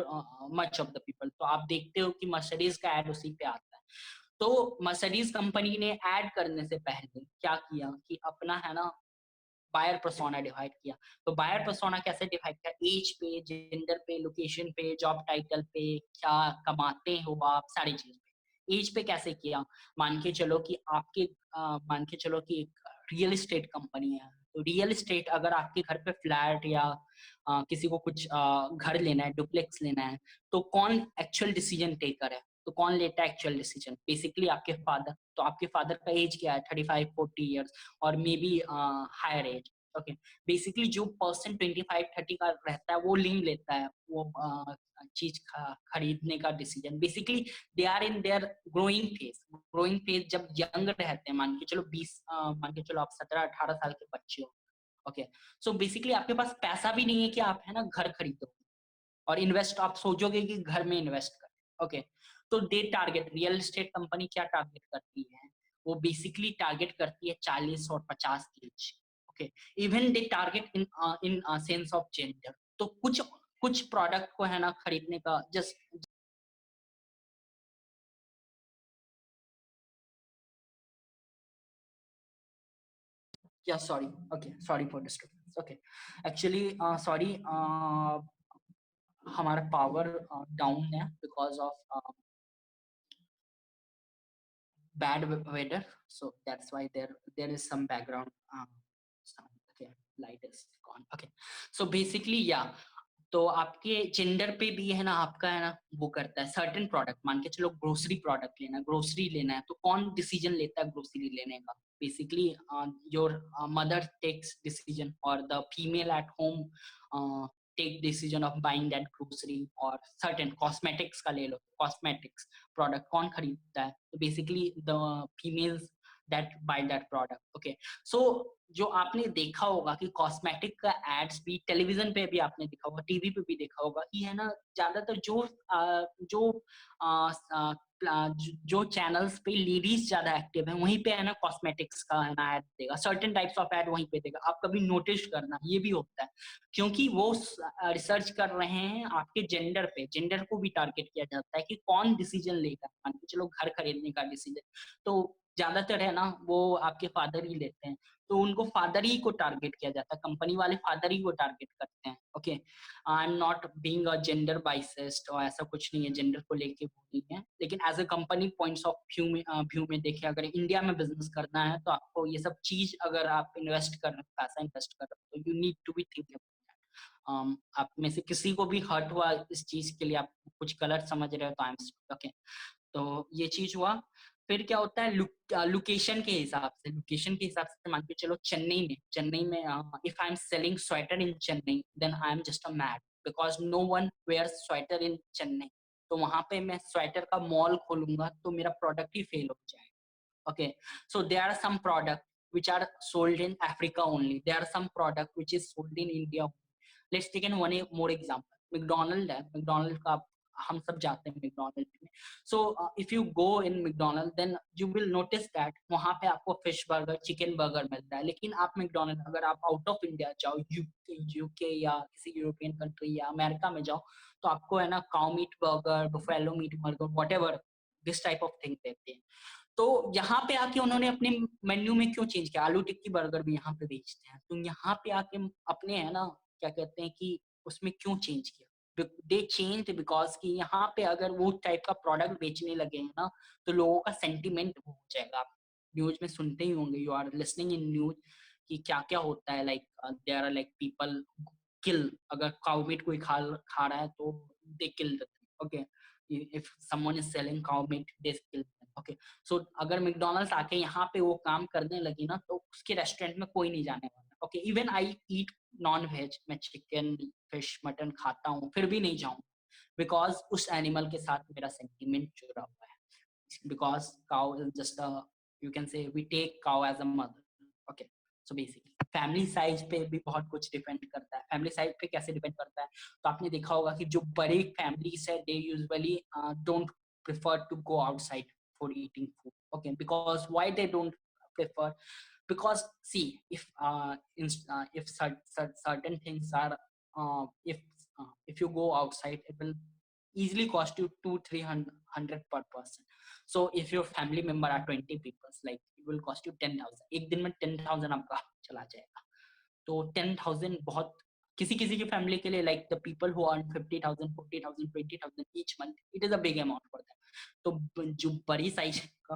Speaker 2: much of the people. तो आप देखते हो कि Mercedes का add उसी पे आता है। तो मर्सिडीज कंपनी ने ऐड करने से पहले क्या किया कि अपना है ना बायर पर्सोना डिवाइड किया। तो बायर पर्सोना कैसे डिवाइड किया? एज पे, जेंडर पे, लोकेशन पे, जॉब टाइटल पे, क्या कमाते हो आप, सारी चीज पे। एज पे कैसे किया? मान के चलो कि आपके मान के चलो कि एक रियल एस्टेट कंपनी है, तो रियल एस्टेट अगर आपके घर पे फ्लैट या किसी को कुछ घर लेना है, डुप्लेक्स लेना है, तो कौन एक्चुअल डिसीजन टेकर है? तो कौन लेता है एक्चुअल डिसीजन? बेसिकली आपके फादर। तो आपके फादर का एज क्या है? 35-40 ईयर्स और maybe higher age. Okay, basically जो पर्सन 25-30 का रहता है वो लिंक लेता है वो चीज खरीदने का decision. Basically they are in their growing phase. Growing phase जब यंग रहते हैं, मान के चलो 20, मान के चलो आप 17-18 साल के बच्चे हो। ओके, सो बेसिकली आपके पास पैसा भी नहीं है कि आप है ना घर खरीदो और इन्वेस्ट, आप सोचोगे कि घर में इन्वेस्ट करें। ओके, तो दे टारगेट, रियल एस्टेट कंपनी क्या टारगेट करती है? वो बेसिकली टारगेट करती है 40 और 50 की age. Okay, even they target in in sense of gender. तो कुछ कुछ प्रोडक्ट को है ना खरीदने का जस्ट, या sorry, okay, sorry for disturbance. Okay, actually sorry, हमारा पावर डाउन है because of bad weather, so that's why there is some background sound. Okay, light is gone. Okay, so basically yeah, तो आपके gender पे भी है ना, आपका है ना वो करता है। सर्टेन प्रोडक्ट, मान के चलो ग्रोसरी प्रोडक्ट लेना है, ग्रोसरी लेना है, तो कौन डिसीजन लेता है ग्रोसरी लेने का? Basically your mother takes decision और the female at home take decision of buying that grocery or certain cosmetics का ले लो, cosmetics product कौन खरीदता है? तो basically the females that buy that product. Okay, so जो आपने देखा होगा कि कॉस्मेटिक का एड्स भी टेलीविजन पे भी आपने देखा होगा, टीवी पे भी देखा होगा कि है ना, ज्यादातर जो चैनल्स पे लेडीज ज्यादा एक्टिव है वहीं पे है ना कॉस्मेटिक्स का है ना ऐड देगा, सर्टेन टाइप्स ऑफ ऐड वहीं पे देगा। आप कभी नोटिस करना, ये भी होता है क्योंकि वो रिसर्च कर रहे हैं आपके जेंडर पे, जेंडर को भी टारगेट किया जाता है कि कौन डिसीजन लेगा, मान के चलो घर खरीदने का डिसीजन, तो ज्यादातर है ना वो आपके फादर ही लेते हैं, तो उनको फादर ही को टारगेट किया जाता है, कंपनी वाले फादर ही को टारगेट करते हैं। Okay, I am not being a gender biased और ऐसा कुछ नहीं है, जेंडर को लेके वो नहीं है, लेकिन as a company points of view में देखें, अगर इंडिया में बिजनेस करना है तो आपको ये सब चीज, अगर आप इन्वेस्ट कर रहे हैं, पैसा इन्वेस्ट कर रहे हो, तो you need to be thinking. आप में से किसी को भी हर्ट हुआ इस चीज के लिए, आप कुछ गलत समझ रहे हो तो आई एम ओके। तो ये चीज हुआ। फिर क्या होता है लोकेशन के हिसाब से, लोकेशन के हिसाब से मान के चलो चेन्नई में if I am selling sweater in Chennai then I am just a mad, because no one wears sweater in Chennai. तो वहां पे मैं स्वेटर का मॉल खोलूंगा तो मेरा प्रोडक्ट ही फेल हो जाएगा। Okay, so there are some product which are sold in Africa only, there are some product which is sold in India. Let's take one more example, McDonald है, McDonald का हम सब जाते हैं मैकडोनल्ड में। So if you go in McDonald then you will notice that वहां पे आपको फिश बर्गर, चिकन बर्गर मिलता है, लेकिन आप मैकडोनल्ड अगर आप आउट ऑफ इंडिया जाओ, यूके या किसी यूरोपियन कंट्री या अमेरिका में जाओ, तो आपको है ना cow meat burger, buffalo meat burger, whatever this type of thing देते हैं। तो यहाँ पे आके उन्होंने अपने मेन्यू में क्यों चेंज किया, आलू टिक्की बर्गर भी यहाँ पे बेचते हैं, तो यहाँ पे आके अपने है ना क्या कहते हैं कि उसमें क्यों चेंज किया, दे चेंज बिकॉज कि यहाँ पे अगर वो टाइप का प्रोडक्ट बेचने लगे हैं ना तो लोगों का सेंटिमेंट हो जाएगा। आप न्यूज में सुनते ही होंगे, you are listening in news कि क्या क्या होता है, like there are like people kill, अगर काउ मीट कोई खा रहा है तो they kill, okay, if someone is selling cow meat they kill. Okay, so अगर मैकडोनल्ड्स आके यहाँ पे वो काम करने लगी ना तो उसके रेस्टोरेंट में कोई नहीं जाने वाला। Okay, even I eat non veg, मैं चिकन फिश मटन खाता हूँ फिर भी नहीं जाऊँ, बिकॉज उस एनिमल के साथ मेरा सेंटिमेंट जुड़ा हुआ है, because cow is just a, you can say we take cow as a mother. Okay, so basically family size पे भी बहुत कुछ डिपेंड करता है। फैमिली साइज पे कैसे डिपेंड करता है, तो आपने देखा होगा कि जो बड़ी फैमिलीज है they usually don't prefer to go outside for eating food. Okay, because why they don't prefer, because see if certain things are uh, if if you go outside it will easily cost you 200-300 per person. So if your family member are 20 people, like it will cost you 10,000, एक दिन में 10,000 आपका चला जाएगा। तो 10,000 बहुत, किसी किसी की फैमिली के लिए, like the people who earn 50,000 40,000 20,000 each month, it is a big amount for them. तो जो बड़ी साइज का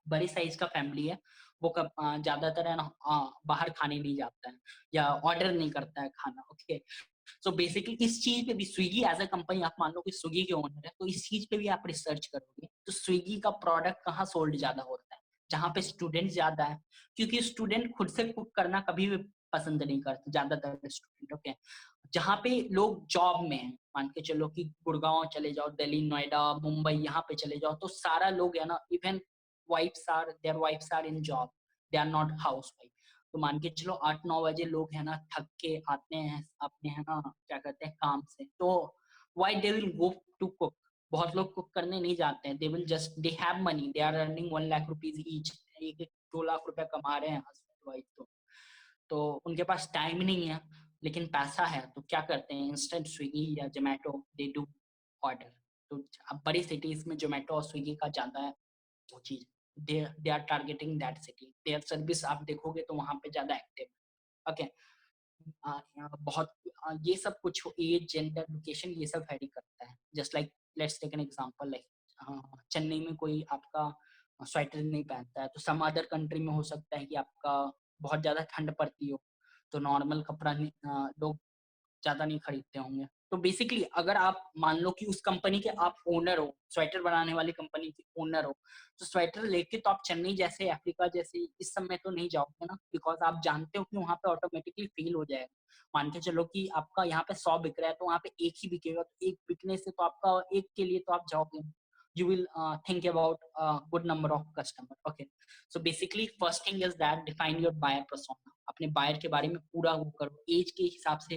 Speaker 2: बड़ी साइज का फैमिली है वो ज्यादातर है ना बाहर खाने नहीं जाता है या ऑर्डर नहीं करता है खाना। ओके, सो बेसिकली इस चीज पे भी स्विगी एज अ कंपनी, आप मान लो कि स्विगी के ओनर है, तो इस चीज पे भी आप रिसर्च करोगे तो स्विगी का प्रोडक्ट कहाँ सोल्ड ज्यादा होता है, जहाँ पे स्टूडेंट ज्यादा है, क्योंकि स्टूडेंट खुद से कुक करना कभी भी पसंद नहीं करते ज्यादातर स्टूडेंट। ओके, जहाँ पे लोग जॉब में हैं, मान के चलो कि गुड़गांव चले जाओ, दिल्ली नोएडा मुंबई यहाँ पे चले जाओ, तो सारा लोग है ना, even wives are in job, they are not housewife। तो मान के चलो 8-9 बजे लोग है ना थक के आते हैं अपने है ना क्या कहते हैं काम से, तो why they will go to cook, बहुत लोग कुक करने नहीं जाते हैं, they will just they have money, they are earning 1 lakh rupees each, 1-2 lakh रुपया कमा रहे हैं हस्बैंड वाइफ, तो उनके पास टाइम नहीं है लेकिन पैसा है, तो क्या करते हैं, इंस्टेंट स्विगी या जोमेटो दे डू ऑर्डर। तो अब बड़ी सिटीज में जोमेटो और स्विगी का ज्यादा है वो चीज, they are targeting that city, their service आप देखोगे तो वहां पे ज्यादा एक्टिव है। ओके, बहुत ये सब कुछ एज जेंडर लोकेशन ये सब वेरी करता है, just like let's take an example, like Chennai में कोई आपका स्वेटर नहीं पहनता है तो सम अदर कंट्री में हो सकता है कि आपका बहुत ज्यादा ठंड पड़ती हो तो नॉर्मल कपड़ा लोग ज्यादा नहीं खरीदते होंगे। तो बेसिकली अगर आप मान लो कि उस कंपनी के आप ओनर हो, स्वेटर बनाने वाली कंपनी के ओनर हो, तो स्वेटर लेके तो आप चेन्नई जैसे, अफ्रीका जैसे इस समय तो नहीं जाओगे ना, बिकॉज आप जानते हो कि वहां पे ऑटोमेटिकली फेल हो जाएगा। मान के चलो कि आपका यहाँ पे 100 बिक रहा है, तो वहाँ पे एक ही बिकेगा, तो एक बिकने से तो आपका एक के लिए तो आप जाओगे, you will think about a good number of customer. Okay, so basically first thing is that define your buyer persona. अपने बायर के बारे में पूरा वो करो, एज के हिसाब से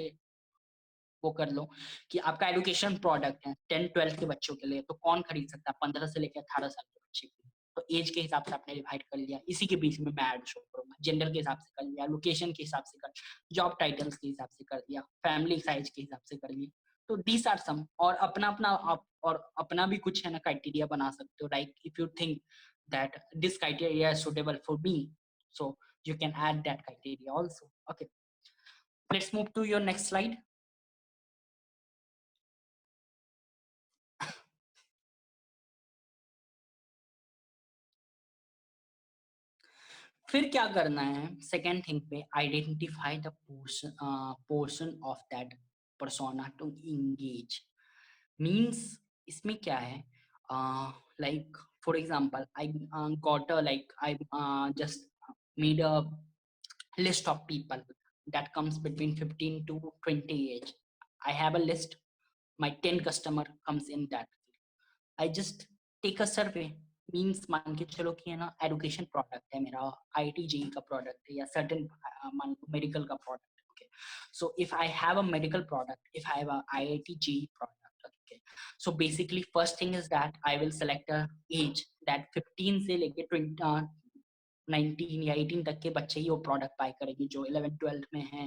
Speaker 2: वो कर लो कि आपका एजुकेशन प्रोडक्ट है 10-12 के बच्चों के लिए, तो कौन खरीद सकता है 15 से लेकर 18 साल के बच्चे के लिए, तो एज के हिसाब से आपने डिवाइड कर लिया, इसी के बीच में मैं ऐड शो करूंगा, जेंडर के हिसाब से कर लिया, लोकेशन के हिसाब से कर, जॉब टाइटल्स के हिसाब से कर दिया, फैमिली साइज के हिसाब से कर लिया। तो दीज आर सम, और अपना अपना आप और अपना भी कुछ है ना क्राइटेरिया बना सकते हो, like if you think that this criteria is suitable for me, so you can add that criteria also. Okay, let's move to your next slide. फिर क्या करना है, सेकेंड थिंग पे identify the portion of that persona to engage. Means इसमें क्या है, like for example I got a like I just made a list of people that comes between 15 to 20 age. I have a list, my 10 customer comes in that, I just take a survey. Means मान के चलो कि है ना education product है मेरा, IIT JEE का product है या सर्टेन मान लो मेडिकल का प्रोडक्ट है। Okay, so if I have a medical product, if I have a IIT JEE product, okay, so basically first thing is that I will select a age that 15 से लेके 19 या 18 तक के बच्चे ही वो प्रोडक्ट बाय करेंगे, जो 11-12 में है,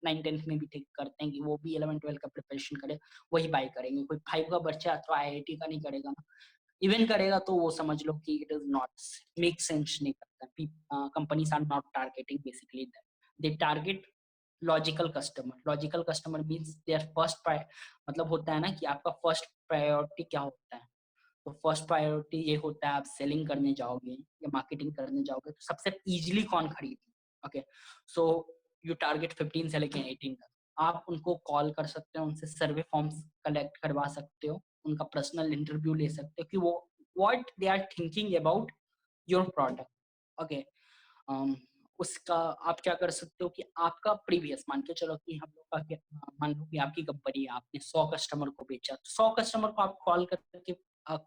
Speaker 2: 9-10 में भी ठीक करते हैं कि वो भी 11-12 का प्रिपरेशन करे, वही बाय करेंगे। कोई 5 का बच्चा तो आईआईटी का नहीं करेगा ना, इवन करेगा तो वो समझ लो कि it is not make sense नहीं करता। Companies are not targeting basically that, they target logical customer. Logical customer means their first, मतलब होता है ना कि आपका फर्स्ट प्रायोरिटी क्या होता है, तो फर्स्ट प्रायोरिटी ये होता है आप सेलिंग करने जाओगे या मार्केटिंग करने जाओगे तो सबसे इजीली कौन खरीदे। ओके, सो यू टारगेट 15 से लेके 18 तक, आप उनको कॉल कर सकते हो, उनसे सर्वे फॉर्म्स कलेक्ट करवा सकते हो, उनका पर्सनल इंटरव्यू ले सकते हो कि वो what they are thinking about your product. Okay, उसका आप क्या कर सकते हो कि आपका प्रीवियस, मान के चलो कि हम लोग का मान लो कि आपकी कंपनी है, आपने 100 कस्टमर को बेचा, तो 100 कस्टमर को आप कॉल करके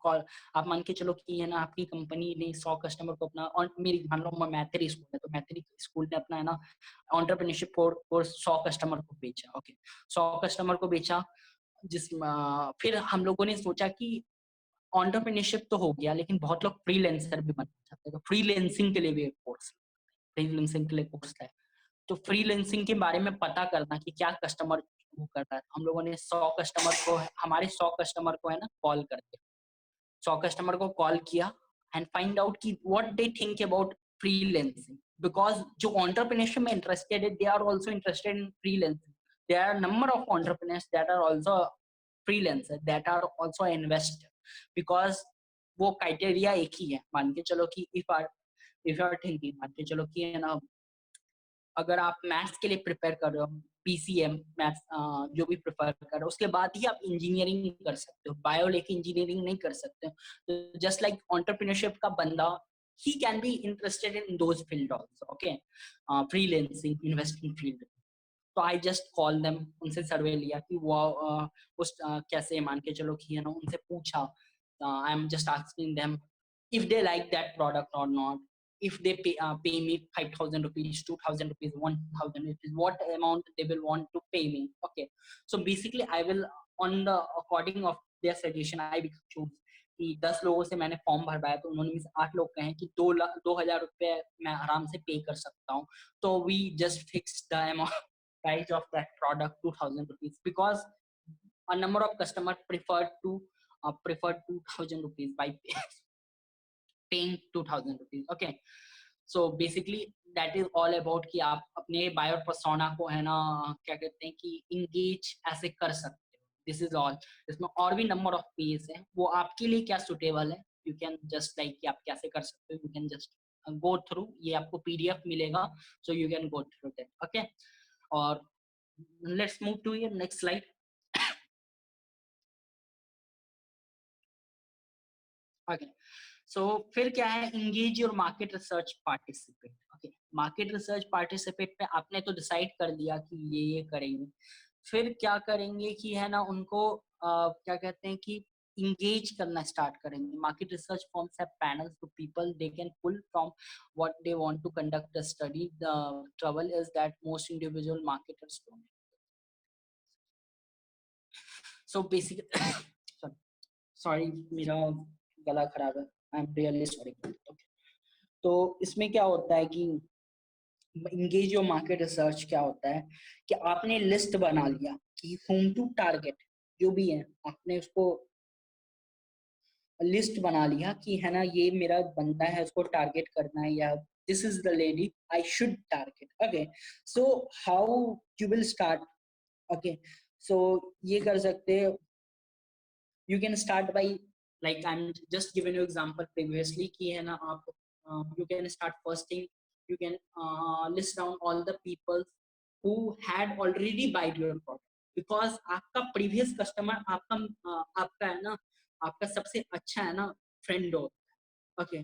Speaker 2: कॉल, आप मान के चलो कि है ना आपकी कंपनी ने 100 कस्टमर को अपना, और मेरी मान लो मैथरी स्कूल है, तो मैथरी स्कूल ने अपना है ना एंटरप्रेन्योरशिप कोर्स 100 कस्टमर को बेचा। ओके, 100 कस्टमर को बेचा, जिस फिर हम लोगों ने सोचा कि एंटरप्रेन्योरशिप तो हो गया, लेकिन बहुत लोग फ्रीलांसर भी बनना चाहते हैं, तो फ्रीलांसिंग के लिए भी एक कोर्स, फ्रीलांसिंग के लिए कोर्स है। तो फ्रीलांसिंग के बारे में पता करना कि क्या कस्टमर वो कर रहा है, हम लोगों ने 100 कस्टमर को, हमारे 100 कस्टमर को है ना कॉल करके 100 कस्टमर को कॉल किया एंड फाइंड आउट कि what they think about freelancing, because जो एंटरप्रेन्योरशिप में इंटरेस्टेड है, they are also interested in freelancing, there are number of entrepreneurs that are also freelancer, that are also investor, because वो criteria एक ही है। मान के चलो कि इफ यू आर थिंकिंग, मान के चलो कि है ना अगर आप मैथ्स के लिए प्रिपेयर कर रहे हो, पीसीएम मैथ्स जो भी प्रिपेयर कर रहे हो, उसके बाद ही आप इंजीनियरिंग कर सकते हो, बायो लेके इंजीनियरिंग नहीं कर सकते हो। तो जस्ट लाइक एंटरप्रेन्योरशिप का बंदा, he can be interested in those field also. Okay, freelancing, investing field, तो आई जस्ट कॉल देम, उनसे सर्वे लिया कि वो उस कैसे, मान के चलो कि है ना उनसे पूछा, आई am just asking them if they like that product or not, if they pay me 5,000 rupees, 2,000 rupees, 1,000 rupees, what amount they will want to pay me. Okay, so basically I will on the according of their suggestion I will choose कि 10 लोगों से मैंने form भरवाया, तो उन्होंने 8 लोग कहे कि 2,000 रुपए मैं आराम से पे कर सकता हूँ, तो we just fix the amount price of that product 2,000 rupees, because a number of customers prefer 2,000 rupees by paying 2,000 rupees. Okay, so basically that is all about कि आप अपने buyer persona को है ना क्या कहते हैं कि engage ऐसे कर सकते हो। This is all. इसमें और भी number of ways है, वो आपके लिए क्या suitable है, you can just like कि आप कैसे कर सकते हो, you can just go through, ये आपको PDF मिलेगा, so you can go through that. Okay, और let's move to your next slide. Okay, so फिर क्या है, engage your market research participate. Okay, market research participate पे आपने तो डिसाइड कर दिया कि ये करेंगे, फिर क्या करेंगे कि है ना उनको क्या कहते हैं कि engage करना स्टार्ट करेंगे. Market research forms have panels to people they can pull from what they want to conduct a study. The trouble is that most individual marketers don't. So basically sorry, sorry मेरा गला खराब है, I am really sorry. तो इसमें क्या होता है कि इंगेज योर मार्केट रिसर्च क्या होता है कि आपने लिस्ट बना लिया कि होम टू टारगेट, जो भी है आपने उसको लिस्ट बना लिया कि है ना ये मेरा बंदा है, उसको टारगेट करना है, या this is the lady I should target. Okay, so how you will start. Okay, so ये कर सकते हैं. You can start by, like I'm just giving you example previously कि है ना आप you can start first thing, you can list down all the people who had already bought your product, because आपका previous customer आपका है ना, आपका सबसे अच्छा है ना फ्रेंड होता है. ओके,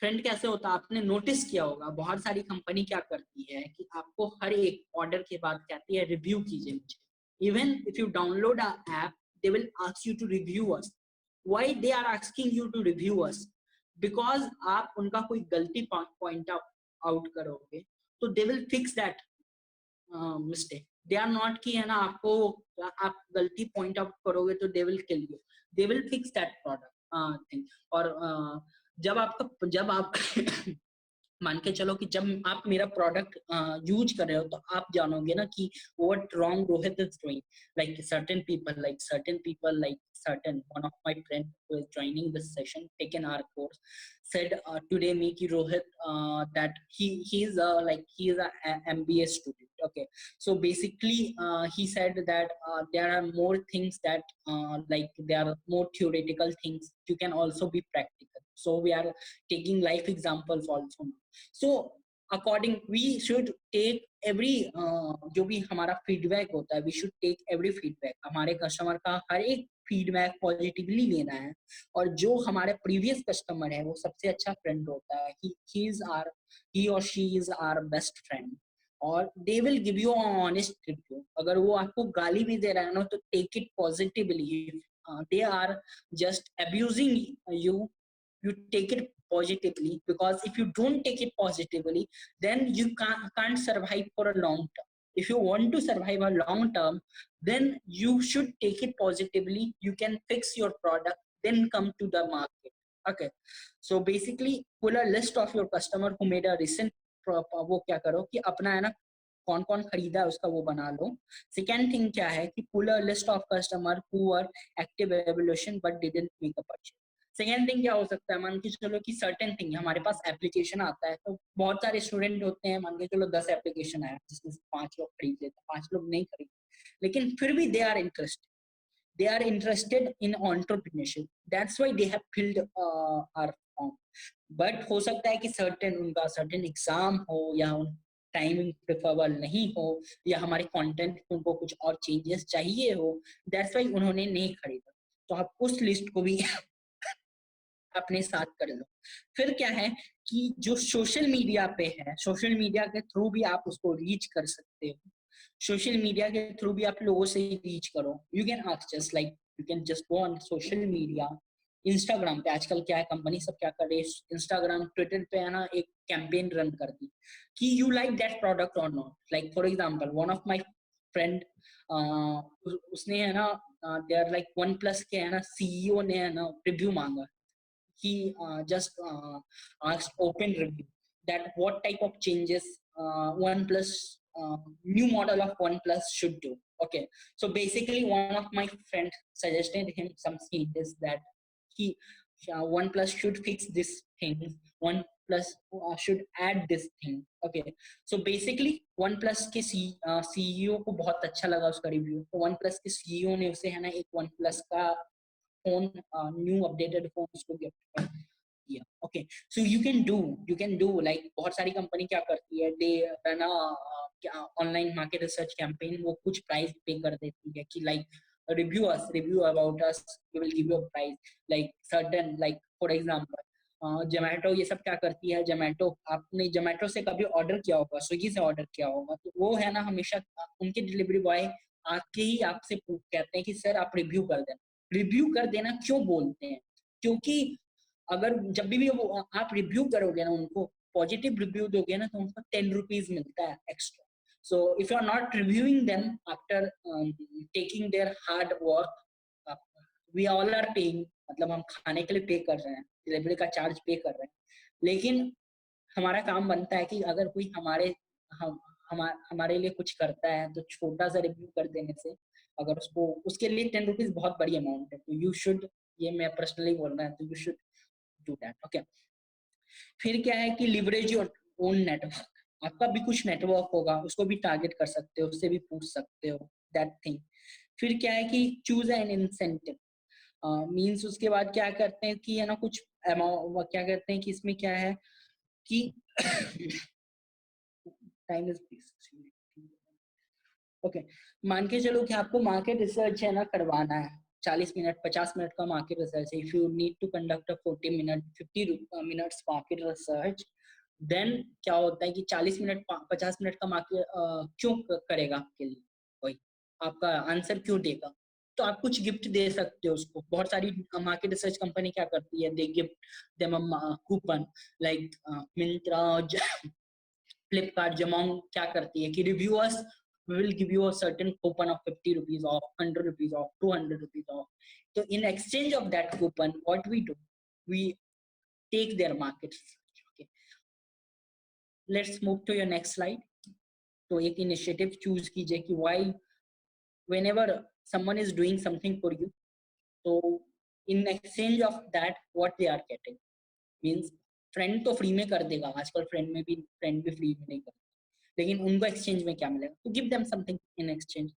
Speaker 2: फ्रेंड कैसे होता है, आपने नोटिस किया होगा बहुत सारी कंपनी क्या करती है कि आपको हर एक ऑर्डर के बाद कहती है रिव्यू कीजिए मुझे. Even if you download a app, they will ask you to review us. Why they are asking you to review us? Because आप उनका कोई गलती point out करोगे तो they will fix that mistake. They are not कि है ना आपको, आप गलती point out करोगे तो they will kill you. They will fix that product thing. और जब आप मान के चलो कि जब आप मेरा प्रोडक्ट यूज कर रहे हो तो आप जानोगे ना कि what wrong Rohit is doing. Like certain people like certain one of my friend who is joining this session, taken our course, said today me ki Rohit that he is a MBA student. Okay, so basically he said that there are more things that like there are more theoretical things, you can also be practical. So we are taking life examples also. So according we should take every जो भी हमारा feedback होता है, we should take every feedback. हमारे customer का हर एक feedback positively लेना है, और जो हमारे प्रीवियस कस्टमर है वो सबसे अच्छा फ्रेंड होता है. he or she is our best friend, और they will give you an honest review. अगर वो आपको गाली भी दे रहा है ना तो take it positively. They are just abusing you, you take it positively, because if you don't take it positively, then you can't survive for a long term. If you want to survive a long term, then you should take it positively. You can fix your product, then come to the market. Okay, so basically pull a list of your customer who made a recent वो क्या करो कि अपना है ना कौन कौन खरीदा है उसका वो बना लो. सेकेंड थिंग क्या है कि pull a list of customer who are active evolution but didn't make a purchase. Second thing क्या हो सकता है, मान के चलो कि सर्टेन थिंग हमारे पास एप्लीकेशन आता है, तो बहुत सारे स्टूडेंट होते हैं, मान के चलो 10 एप्लीकेशन आया जिसमें 5 लोग खरीद लेते हैं, 5 लोग नहीं खरीद, लेकिन फिर भी they are interested in entrepreneurship. That's why they have filled our form. But हो सकता है कि उनका सर्टेन एग्जाम हो, या टाइमिंग प्रेफरेबल नहीं हो, या हमारे कंटेंट उनको कुछ और चेंजेस चाहिए हो, दैट्स वाई उन्होंने नहीं खरीदा. तो आप उस लिस्ट को भी अपने साथ कर लो. फिर क्या है कि जो सोशल मीडिया पे है, सोशल मीडिया के थ्रू भी आप उसको रीच कर सकते हो. सोशल मीडिया के थ्रू भी आप लोगों से रीच करो. You can ask just like you can just go on social media. Instagram पे आजकल क्या है, कंपनी सब क्या कर रही है, इंस्टाग्राम ट्विटर पे है ना एक कैंपेन रन कर दी कि यू लाइक दैट प्रोडक्ट और not. Like for example one of my friend उसने है ना they are like one plus के है ना सीईओ ने है ना रिव्यू मांगा. He just asked open review that what type of changes OnePlus new model of OnePlus should do. Okay, so basically one of my friends suggested him some changes that he OnePlus should fix this thing, OnePlus should add this thing. Okay, so basically OnePlus के CEO को बहुत अच्छा लगा उसका review, तो OnePlus के CEO ने उसे है ना एक OnePlus का फोन न्यू अपडेटेड फोन उसको गिफ्ट कर दिया. Okay, so you can do like बहुत सारी कंपनी क्या करती है, they run online market research campaign, वो कुछ प्राइस पे कर देती है कि like review about us, we will give you a prize like certain like for example Zomato ये सब क्या करती है, जोमेटो आपने जोमेटो से कभी ऑर्डर किया होगा, स्विगी से ऑर्डर किया होगा, तो वो है ना हमेशा उनके डिलीवरी बॉय आके ही आपसे कहते हैं कि सर आप रिव्यू कर देना। रिव्यू कर देना क्यों बोलते हैं? क्योंकि अगर जब भी वो आप रिव्यू करोगे ना, उनको पॉजिटिव रिव्यू दोगे ना, तो उनको 10 रुपीज मिलता है extra. So if you are not reviewing them after taking their hard work, we all are paying, मतलब हम खाने के लिए पे कर रहे हैं, डिलीवरी का चार्ज पे कर रहे हैं, लेकिन हमारा काम बनता है कि अगर कोई हमारे लिए कुछ करता है तो छोटा सा रिव्यू कर देने से, अगर उसको उसके लिए 10 रुपीज बहुत बड़ी अमाउंट है, तो यू शुड, ये मैं पर्सनली बोल रहा हूँ, तो you should do that. Okay, फिर क्या है कि लिवरेज योर ओन नेटवर्क। आपका भी कुछ नेटवर्क होगा, उसको भी टारगेट कर सकते हो, उससे भी पूछ सकते हो दैट थिंग। फिर क्या है कि चूज एन इंसेंटिव, मींस उसके बाद क्या करते हैं कि है ना कुछ अमाउंट, क्या करते हैं कि इसमें क्या है कि टाइम इज ओके, मान के चलो कि आपको मार्केट रिसर्च है ना करवाना है, 40 मिनट 50 मिनट का मार्केट रिसर्च है। If you need to conduct a 40 minute 50 minutes market research, then क्या होता है कि 40 मिनट 50 मिनट का मार्केट क्यों करेगा आपके लिए, कोई आपका आंसर क्यों देगा? तो आप कुछ गिफ्ट दे सकते हो उसको। बहुत सारी मार्केट रिसर्च कंपनी क्या करती है, they gift them a coupon, like Myntra, Flipkart, जमांग क्या करती है कि reviewers will give you a certain coupon of 50 rupees off, 100 rupees off, 200 rupees off. So in exchange of that coupon, what we do, we take their market research. Okay, let's move to your next slide. तो एक initiative choose कीजिए कि why whenever someone is doing something for you, तो in exchange of that what they are getting, means friend तो free में कर देगा, आजकल फ्रेंड भी फ्री में नहीं करता, लेकिन उनको एक्सचेंज में क्या मिलेगा, तो give them something in exchange.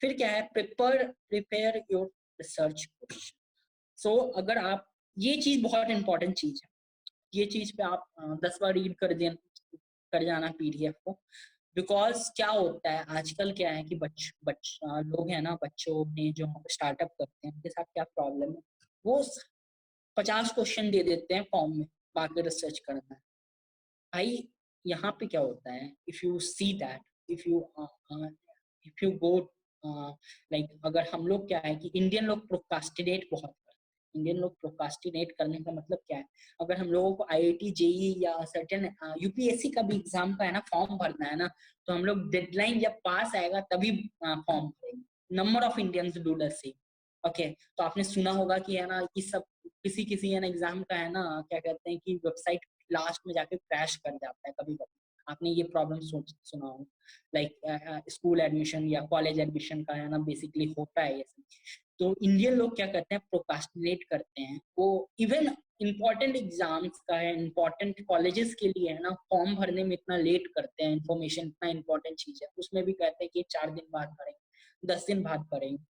Speaker 2: फिर क्या है, प्रिपेयर योर रिसर्च क्वेश्चन। सो अगर आप, ये चीज बहुत इंपॉर्टेंट चीज है, ये चीज पे आप 10 बार रीड कर जाना पीडीएफ को, बिकॉज क्या होता है आजकल क्या है कि लोग हैं ना, बच्चों ने जो स्टार्टअप करते हैं उनके साथ क्या प्रॉब्लम है, वो 50 क्वेश्चन दे देते हैं फॉर्म में, बाकी रिसर्च करना है। भाई यहाँ पे क्या होता है, if you see that, if you go like, अगर हम लोग क्या है कि इंडियन लोग प्रोक्रास्टिनेट बहुत करते हैं। इंडियन लोग प्रोक्रास्टिनेट करने का मतलब क्या है, अगर हम लोगों को आईआईटी जेई या सर्टेन यूपीएससी का भी एग्जाम का है ना फॉर्म भरना है ना, तो हम लोग डेडलाइन जब पास आएगा तभी फॉर्म भरेंगे। Number of Indians do the same. Okay, तो आपने सुना होगा कि है ना ये सब किसी है ना एग्जाम का है ना, क्या कहते हैं कि वेबसाइट लास्ट में जाके क्रैश कर जाता है कभी कभी। आपने ये प्रॉब्लम सुना हो, लाइक स्कूल एडमिशन या कॉलेज एडमिशन का है ना, बेसिकली होता है ये सब। तो इंडियन लोग क्या करते हैं, प्रोक्रास्टिनेट करते हैं। वो इवन इंपॉर्टेंट एग्जाम्स का है, इंपॉर्टेंट कॉलेजेस के लिए है ना, फॉर्म भरने में इतना लेट करते हैं। इन्फॉर्मेशन इतना इंपॉर्टेंट चीज है, उसमें भी कहते हैं कि 4 दिन बाद भरेंगे, 10 दिन बाद भरेंगे।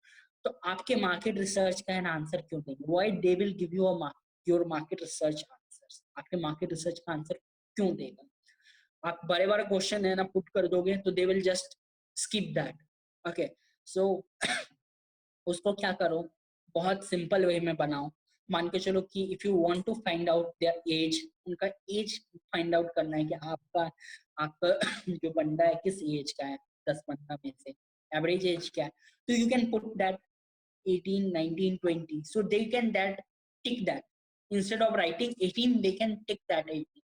Speaker 2: तो आपके मार्केट रिसर्च का है ना आंसर क्यों देंगे? Why they will give you your market research answers? आपके मार्केट रिसर्च का आंसर क्यों देगा? आप बड़े बड़े क्वेश्चन है ना पुट कर दोगे तो they will just skip that. Okay, so उसको क्या करो, बहुत सिंपल वे में बनाओ। मान के चलो कि if you want to find out their age, उनका एज फाइंड आउट करना है कि आपका आपका जो बंदा है किस एज का है, 10 15 में से एवरेज एज क्या है, तो you can put that 18 19 20, so they can that tick that, instead of writing 18 they can tick that 18।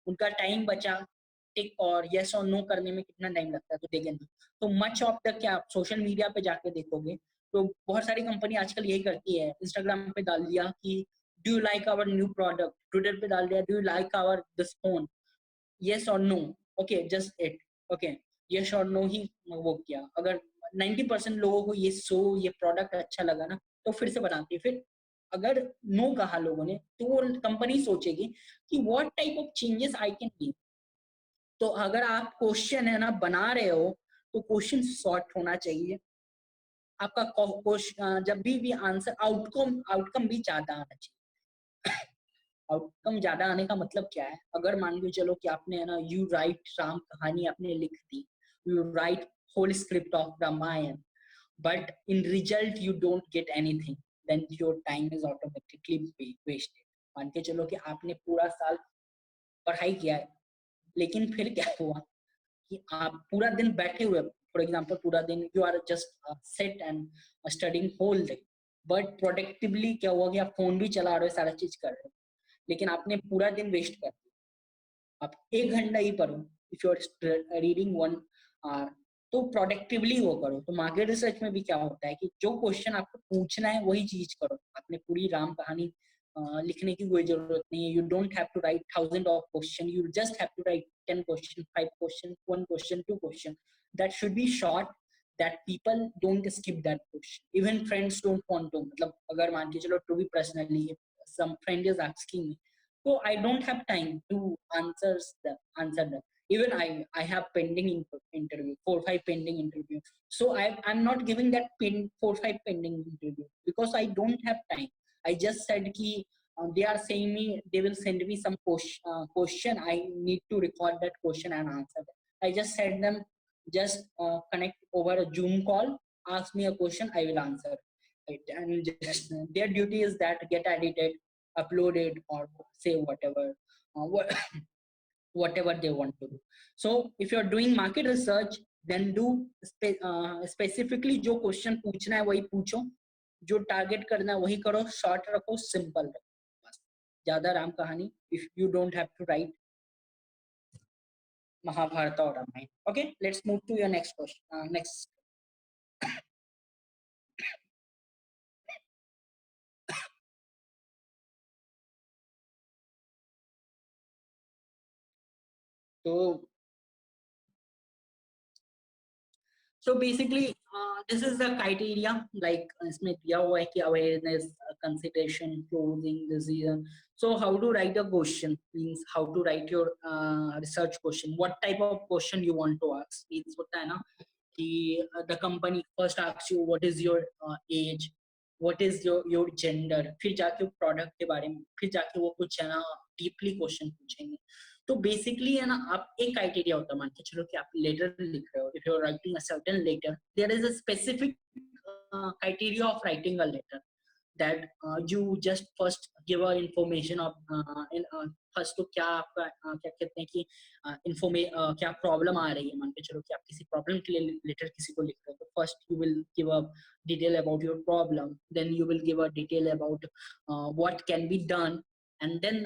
Speaker 2: उनका टाइम बचा टिक और यस और नो करने में कितना टाइम लगता है, तो देखें। तो मच ऑफ द, क्या आप सोशल मीडिया पे जाके देखोगे तो बहुत सारी कंपनी आजकल यही करती है, इंस्टाग्राम पे डाल दिया कि do you like our new product, Twitter पे डाल दिया do you like our this phone, yes और no, okay just it, okay yes और नो ही वो किया। अगर 90% लोगों को ये प्रोडक्ट अच्छा लगा ना, तो फिर से बनाती है। फिर अगर नो कहा लोगों ने, तो वो कंपनी सोचेगी कि what type of changes I can give. तो अगर आप क्वेश्चन है ना बना रहे हो, तो क्वेश्चन शॉर्ट होना चाहिए आपका क्वेश्चन, जब भी आंसर आउटकम भी ज्यादा आना चाहिए। आउटकम ज्यादा आने का मतलब क्या है, अगर मान के चलो कि आपने है ना यू राइट राम कहानी आपने लिख दी, you write whole script of Ramayana, but in result you don't get anything, then your time is automatically wasted। मान के चलो कि आपने पूरा साल पढ़ाई किया है, लेकिन फिर क्या हुआ कि आप पूरा दिन बैठे हुए, फॉर एग्जांपल पूरा दिन you are just set and studying whole day, but productively क्या हुआ कि आप फोन भी चला रहे हो, सारा चीज कर रहे हो, लेकिन आपने पूरा दिन वेस्ट कर दिया। आप 1 घंटा ही पढ़ो, if you are reading 1 hour, तो प्रोडक्टिवली वो करो। तो मार्केट रिसर्च में भी क्या होता है कि जो क्वेश्चन आपको पूछना है वही चीज करो। आपने पूरी राम कहानी लिखने की कोई जरूरत नहीं है। You don't have to write thousand of question, you just have to write 10 question, 5 question, 1 question, 2 question, that should be short, that people don't skip that question. Even friends don't want to, मतलब अगर मान के चलो to be personally, some friend is asking me, so I don't have time to answer them. Even I have pending interview, 4 5 pending interview, so I'm not giving that 4 5 pending interview because I don't have time. I just said ki they are saying me they will send me some question, I need to record that question and answer that. I just said them, just connect over a Zoom call, ask me a question, I will answer it. And just their duty is that get edited, uploaded, or say whatever whatever they want to do. So if you're doing market research, then do specifically जो question पूछना है वही पूछो, जो target करना है वही करो, शॉर्ट रखो, सिंपल रखो, बस ज्यादा राम कहानी, if you don't have to write Mahabharata और Ramayana. Okay, let's move to your next question. Next. So basically, this is the criteria, like इसमें दिया हुआ है कि awareness, consideration, closing, decision. So how to write a question means how to write your research question. What type of question you want to ask means होता है ना कि the company first asks you what is your age, what is your gender, फिर जाके product के बारे में, फिर जाके वो कुछ है ना डीपली क्वेश्चन पूछेंगे. तो बेसिकली है ना, आप एक क्राइटेरिया होता है, मान के चलो कि आप लेटर लिख रहे हो, if you are writing a certain letter, there is a specific criteria of writing a letter, that you just first give a information of first तो क्या आपका क्या कहते हैं कि क्या प्रॉब्लम आ रही है. मान के चलो कि आप किसी प्रॉब्लम के लिए लेटर किसी को लिख रहे हो, तो first you will give a detail about your problem, then you will give a detail about what can be done, and then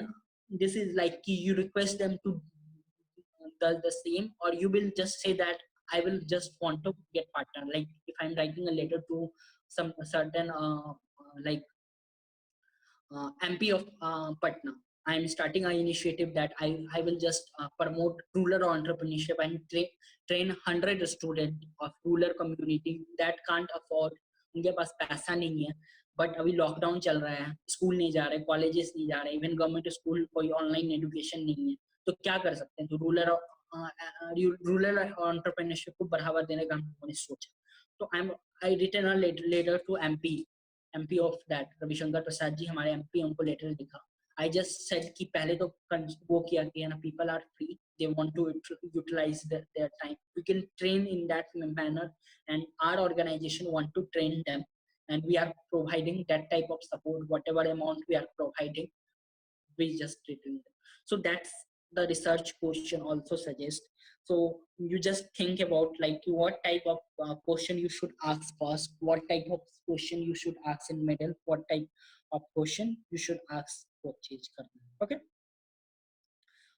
Speaker 2: this is like you request them to the same, or you will just say that I will just want to get partner. Like if I'm writing a letter to some certain like MP of Patna, I'm starting an initiative that I will just promote rural entrepreneurship and train 100 students of rural community that can't afford, उनके पास पैसा नहीं है, but अभी lockdown चल रहा है, school नहीं जा रहे, कॉलेजेस नहीं जा रहे, इवन गवर्नमेंट स्कूल कोई ऑनलाइन एजुकेशन नहीं है, तो क्या कर सकते हैं. तो रूरल एंटरप्रेन्योरशिप को बढ़ावा देने का हमने सोचा. तो I written a letter to MP of that, Ravishankar Prasad ji हमारे एमपी, उनको लेटर लिखा. आई जस्ट सेड कि पहले तो वो किया कि ना, people are free, they want to utilize their time, we can train in that manner, and our organization want to train them, and we are providing that type of support, whatever amount we are providing, we just return them. So that's the research question also suggests. So you just think about like what type of question you should ask first, what type of question you should ask in middle, what type of question you should ask वो चीज करना. Okay,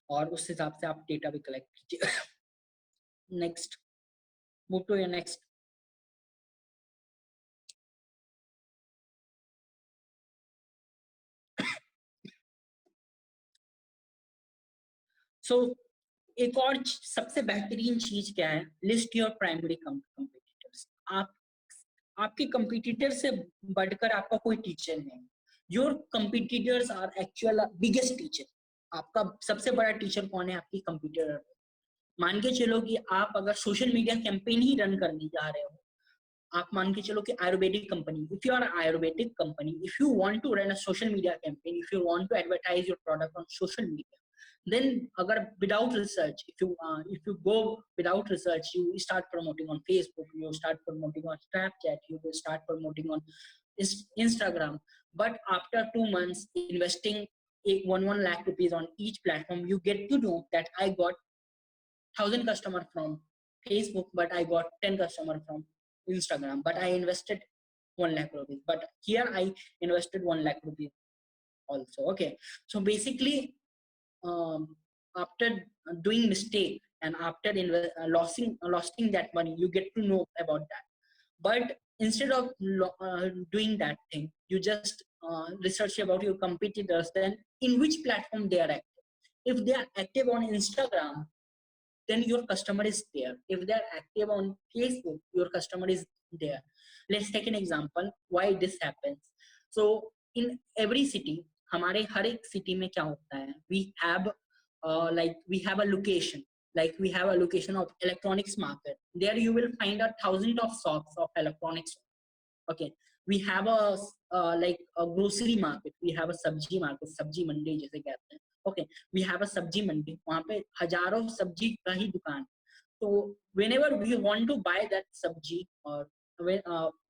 Speaker 2: और उस हिसाब से आप data भी collect कीजिए. Next, move to your next. So एक और सबसे बेहतरीन चीज क्या है, लिस्ट योर प्राइमरी कंपटीटर्स. आप आपके कंपटीटर से बढ़कर आपका कोई टीचर नहीं. Your competitors are actual biggest teacher. आपका सबसे बड़ा टीचर कौन है? आपकी कंप्यूटर. मान के चलो कि आप अगर सोशल मीडिया कैंपेन ही रन करने जा रहे हो, आप मान के चलो कि Ayurvedic company, if you are Ayurvedic company, if you want to run a social media campaign, if you want to advertise your product on social media, then agar without research, if you go without research, you start promoting on Facebook, you start promoting on Snapchat, you will start promoting on Instagram, but after 2 months investing 1 lakh rupees on each platform, you get to know that I got 1,000 customer from Facebook, but I got 10 customer from Instagram, but I invested 1 lakh rupees. But here I invested 1 lakh rupees also. Okay, so basically, after doing mistake and after losing that money, you get to know about that. But instead of doing that thing, you just research about your competitors, then in which platform they are active. If they are active on Instagram, then your customer is there. If they are active on Facebook, your customer is there. Let's take an example why this happens. So in every city, हमारे हर एक city में क्या होता है, we have a location, like we have a location of electronics market. There you will find a thousand of shops of electronics. Okay, we have like a grocery market, we have a sabji market, sabji mandi जैसे कहते हैं. Okay, we have a sabji mandi, वहाँ पे हजारों सब्जी का ही दुकान. So whenever we want to buy that sabji or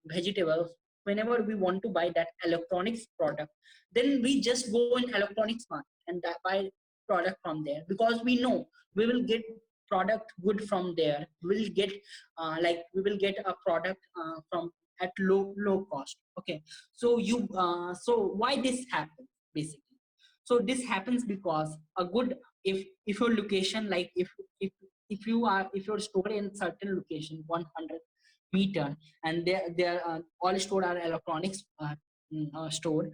Speaker 2: vegetables, whenever we want to buy that electronics product, then we just go in electronics market and buy product from there, because we know we will get product good from there. We will get a product from at low cost. Okay, so why this happens basically? So this happens because a good, if your location, like if you're stored in certain location 100 meter, and there all store are electronics store,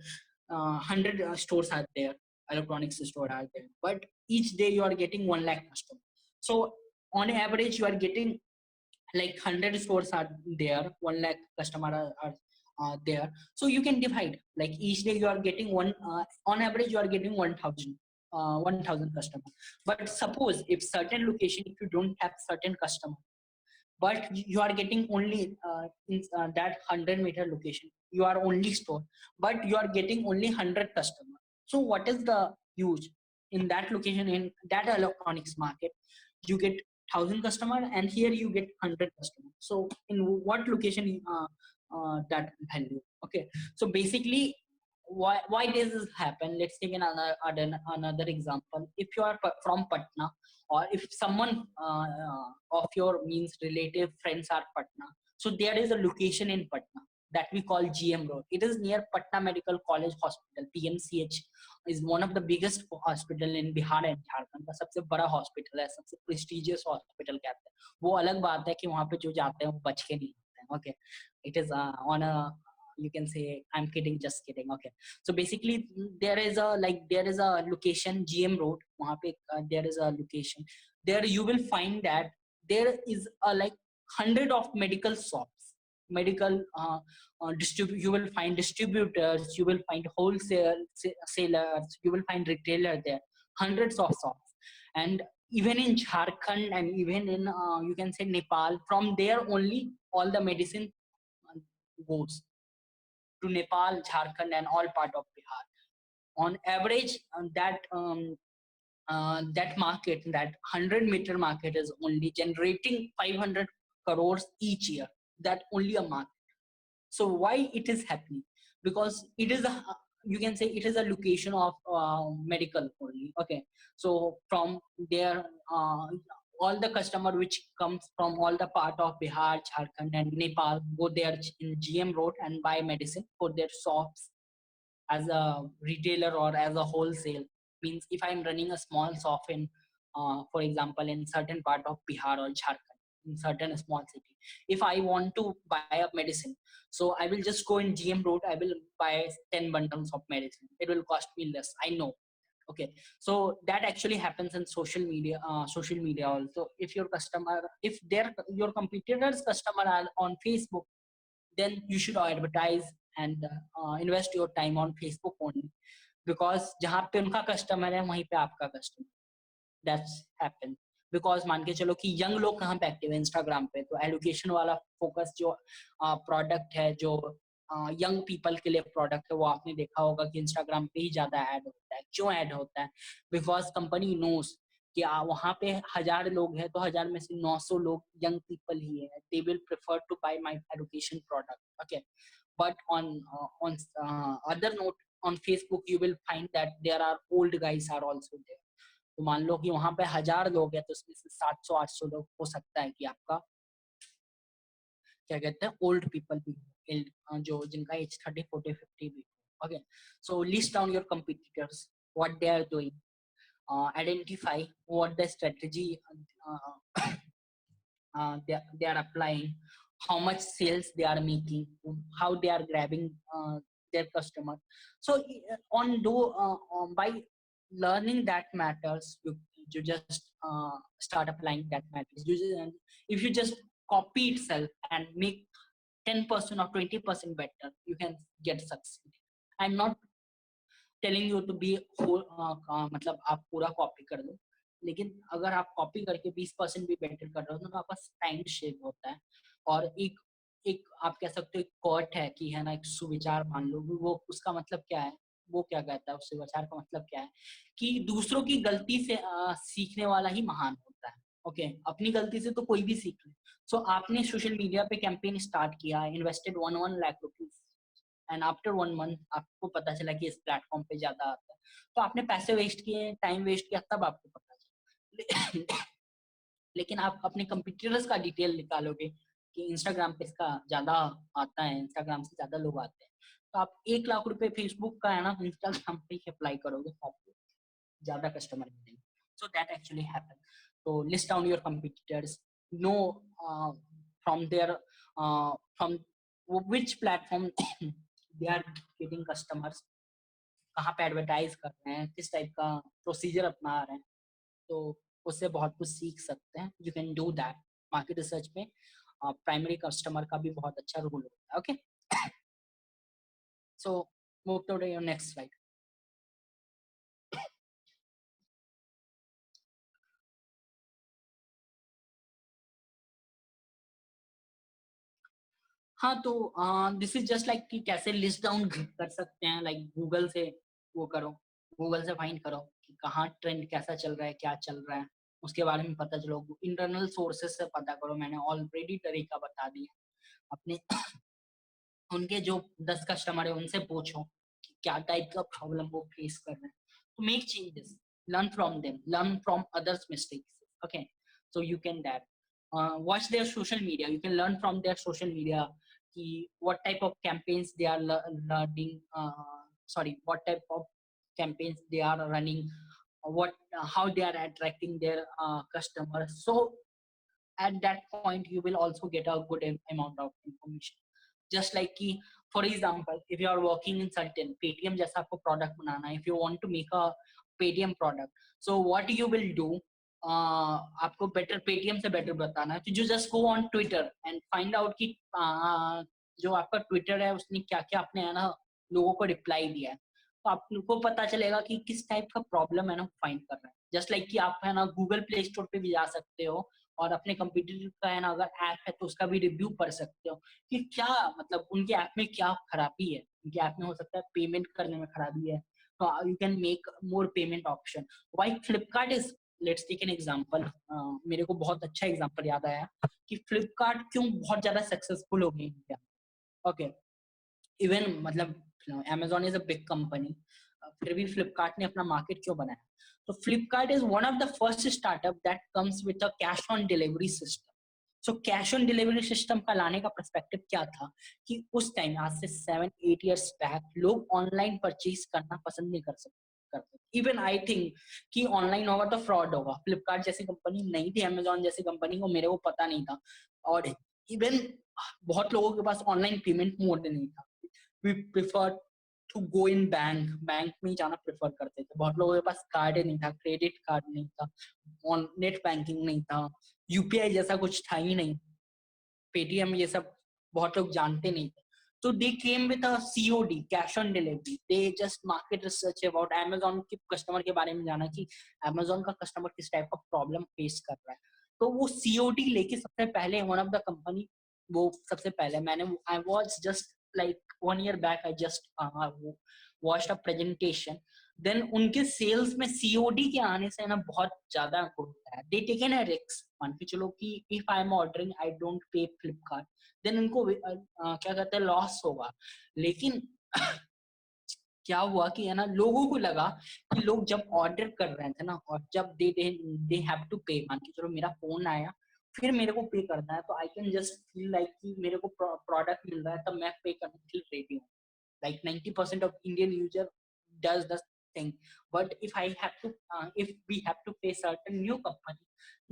Speaker 2: 100 stores are there, electronics store are there, but each day you are getting 1 lakh customer. So on average you are getting like 100 stores are there, 1 lakh customer are there. So you can divide, like each day you are getting on average you are getting 1000 customer. But suppose if certain location, if you don't have certain customer, but you are getting only in that 100-meter location, you are only store, but you are getting only 100 customer. So what is the use? In that location, in that electronics market, you get 1,000 customer, and here you get 100 customer. So in what location that value? Okay, so basically why does this happen? Let's take another example. If you are from Patna, or if someone of your means relative friends are Patna, so there is a location in Patna that we call GM Road. It is near Patna Medical College Hospital. PMCH is one of the biggest hospital in Bihar and Jharkhand का सबसे बड़ा hospital है, सबसे prestigious hospital कहते हैं. वो अलग बात है कि वहाँ पे जो जाते हैं वो बच के नहीं आते हैं. Okay, it is on a, you can say, I'm kidding, just kidding. Okay, so basically there is a location GM Road. वहाँ पे there is a location. There you will find that there is a like 100 of medical shops, medical you will find distributors, you will find wholesale sellers, you will find retailer there, hundreds of shops. And even in Jharkhand and even in you can say Nepal, from there only all the medicine goes to Nepal, Jharkhand, and all part of Bihar. On average, that market, that 100-meter market, is only generating 500 crores each year. That only a market. So why it is happening? Because it is a, you can say it is a location of medical only. Okay, so from there all the customer which comes from all the part of Bihar, Jharkhand, and Nepal go there in GM Road and buy medicine for their shops as a retailer or as a wholesale. Means if I'm running a small shop in for example in certain part of Bihar or Jharkhand, in certain small city, if I want to buy a medicine, so I will just go in GM Road, I will buy 10 bundles of medicine, it will cost me less, I know. Okay, so that actually happens in social media also. If your customer, if your competitors customer are on Facebook, then you should advertise and invest your time on Facebook only, because जहाँ पे उनका customer है वहीं पे आपका customer. That's happened because मान के चलो कि यंग लोग कहाँ पे एक्टिव है इंस्टाग्राम पे, तो एडुकेशन वाला फोकस जो प्रोडक्ट है, जो यंग पीपल के लिए प्रोडक्ट है, वो आपने देखा होगा कि इंस्टाग्राम पे ही ज्यादा ऐड होता है. क्यों ऐड होता है? बिकॉज कंपनी नोस कि वहाँ पे 1000 लोग हैं तो 1000 में से 900 लोग यंग पीपल ही है. They will prefer to buy my education product. Okay, but on other note, on Facebook you will find that there are old guys are also there. तो मान लो कि वहां पे 1000 लोग हैं तो उसमें से 700-800 लोग हो सकता है कि आपका क्या कहते हैं ओल्ड पीपल भी जो जिनका एज 30, 40, 50 भी. Okay, so list down your competitors, what they are doing, identify what the strategy they are applying, how much sales they are making, how they are grabbing their customer. So by learning that matters, you just start applying that matters. If you just copy itself and make 10% or 20% better, you can get succeed. I'm not telling you to be मतलब आप पूरा copy कर लो, लेकिन अगर आप copy करके 20% भी better कर रहे हो तो आपका टाइम शेव होता है. और एक एक आप कह सकते हो एक कोट है कि है ना, एक सुविचार मान लो, वो उसका मतलब क्या है, वो क्या कहता है, उस सुविचार का मतलब क्या है कि दूसरों की गलती से सीखने वाला ही महान होता है. ओके, अपनी गलती से तो कोई भी सीख ले. सो आपने सोशल मीडिया पे कैंपेन स्टार्ट किया, invested 1 lakh rupees, and after 1 month आपको पता चला कि इस प्लेटफॉर्म पे ज्यादा आता है, तो आपने पैसे वेस्ट किए, टाइम वेस्ट किया, तब आपको पता चला. लेकिन आप अपने कंप्यूटर्स का डिटेल निकालोगे कि इंस्टाग्राम पे इसका ज्यादा आता है, इंस्टाग्राम से ज्यादा लोग आते हैं, तो आप 1 लाख रुपए फेसबुक का है ना इंस्टाग्राम पे अप्लाई करोगे तो आपको ज्यादा कस्टमर मिलेंगे. So that actually happen. तो list down your competitors, know from there from which platform they are getting customers, कहाँ पे एडवर्टाइज कर रहे हैं, किस टाइप का प्रोसीजर अपना रहे हैं, तो उससे बहुत कुछ सीख सकते हैं. You can do that. Market research में प्राइमरी कस्टमर का भी बहुत अच्छा रोल होता है. Okay, so move to your next slide. हाँ, तो दिस इज जस्ट लाइक कि कैसे लिस्ट डाउन कर सकते हैं, लाइक गूगल से वो करो, गूगल से फाइंड करो कि कहाँ ट्रेंड कैसा चल रहा है, क्या चल रहा है, उसके बारे में पता चलो. इंटरनल सोर्सेस से पता करो, मैंने ऑलरेडी तरीका बता दिया. अपने उनके जो 10 कस्टमर है उनसे पूछो कि क्या टाइप का प्रॉब्लम वो फेस कर रहे हैं. तो make changes, learn from them, learn from others mistakes. Okay, so you can that watch their social media, you can learn from their social media ki what type of campaigns they are learning, what type of campaigns they are running, what how they are attracting their customers. So at that point you will also get a good amount of information. just like ki for example if you are working in certain Paytm jaisa aapko product banana है, if you want to make a Paytm product, so what you will do, आपको better Paytm से better बताना है, तो जो just go on Twitter and find out कि जो आपका ट्विटर है उसने क्या क्या अपने है ना लोगों को रिप्लाई दिया है, तो आपको पता चलेगा कि किस टाइप का प्रॉब्लम है ना फाइंड कर रहे हैं. जस्ट लाइक कि आप है ना गूगल प्ले स्टोर पे भी जा सकते हो और अपने कंप्यूटर का है ना अगर ऐप है तो उसका भी रिव्यू पढ़ सकते हो कि क्या मतलब उनके ऐप में क्या खराबी है. उनके ऐप में हो सकता है पेमेंट करने में खराबी है, तो you can make more payment option. Why Flipkart is, let's take an example, मेरे को बहुत अच्छा एग्जांपल याद आया कि फ्लिपकार्ट क्यों बहुत ज्यादा सक्सेसफुल हो गई इंडिया. ओके, इवन मतलब Amazon is a big company, फिर भी फ्लिपकार्ट ने अपना मार्केट क्यों बनाया. तो Flipkart is one of the first startup that comes with a cash on delivery system. So cash on delivery system का लाने का पर्सपेक्टिव क्या था कि उस टाइम आज से 7-8 years बैक लोग ऑनलाइन परचेज करना पसंद नहीं कर सकते. इवन आई थिंक कि ऑनलाइन होगा तो फ्रॉड होगा. फ्लिपकार्ट जैसी कंपनी नहीं थी, अमेजोन जैसी कंपनी को मेरे को पता नहीं था, और इवन बहुत लोगों के पास ऑनलाइन पेमेंट मोड नहीं था. We prefer to go in bank, bank में जाना प्रेफर करते थे. बहुत लोगों के पास कार्ड नहीं था, क्रेडिट कार्ड नहीं था, नेट बैंकिंग नहीं था, यूपीआई जैसा कुछ था ही नहीं, पेटीएम ये सब बहुत लोग जानते नहीं थे. So they came with a COD, cash on delivery. They just market research about Amazon के कस्टमर के बारे में जाना कि Amazon का कस्टमर किस टाइप का प्रॉब्लम फेस कर रहा है. तो वो COD लेके सबसे पहले वन ऑफ द कंपनी, वो सबसे पहले मैंने I was just like 1 year back I just watched a presentation. Then उनके सेल्स में सीओडी के आने से ना बहुत ज्यादा ग्रोथ है. दे टेकन अ रिस्क, मान के चलो कि if I am ordering I don't pay Flipkart, then उनको क्या कहते हैं लॉस होगा. लेकिन क्या हुआ कि है ना, लोगों को लगा कि लोग जब ऑर्डर कर रहे थे ना, और जब दे हैव टू पे, मान के चलो मेरा फोन आया फिर मेरे को पे करना है, तो I can just feel like कि मेरे को प्रोडक्ट मिल रहा है, तब मैं पे करने के लिए रेडी हूँ. Like 90% of Indian user does the thing. But if we have to pay certain new company,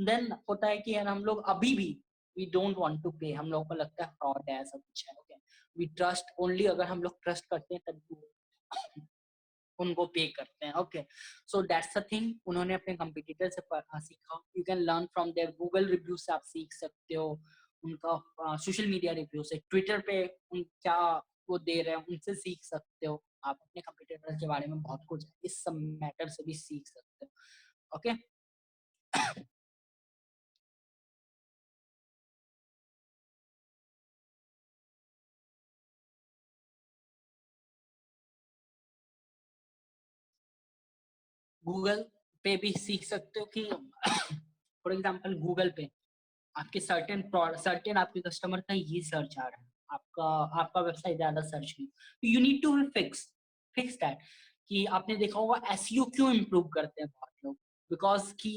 Speaker 2: then होता है कि यार हम लोग अभी भी we don't want to pay. हम लोगों को लगता है fraud है, ऐसा कुछ है. Okay, we trust only अगर हम लोग trust करते हैं तब उनको पे करते हैं. Okay, so that's the thing. उन्होंने अपने कंपटीटर से सीखा. You can learn from their Google review से, आप सीख सकते हो उनका सोशल मीडिया रिव्यू से, ट्विटर पे उन क्या वो दे रहे हैं उनसे सीख सकते हो. आप अपने कंपटीटर के बारे में बहुत कुछ इस सब मैटर से भी सीख सकते हो. ओके, गूगल पे भी सीख सकते हो कि फॉर एग्जांपल गूगल पे आपके सर्टेन आपके कस्टमर का ये सर्च आ रहा है, आपका आपका वेबसाइट ज्यादा सर्च नहीं, you need to fix that. कि आपने देखा होगा एसईओ क्यों इम्प्रूव करते हैं बहुत लोग, बिकॉज कि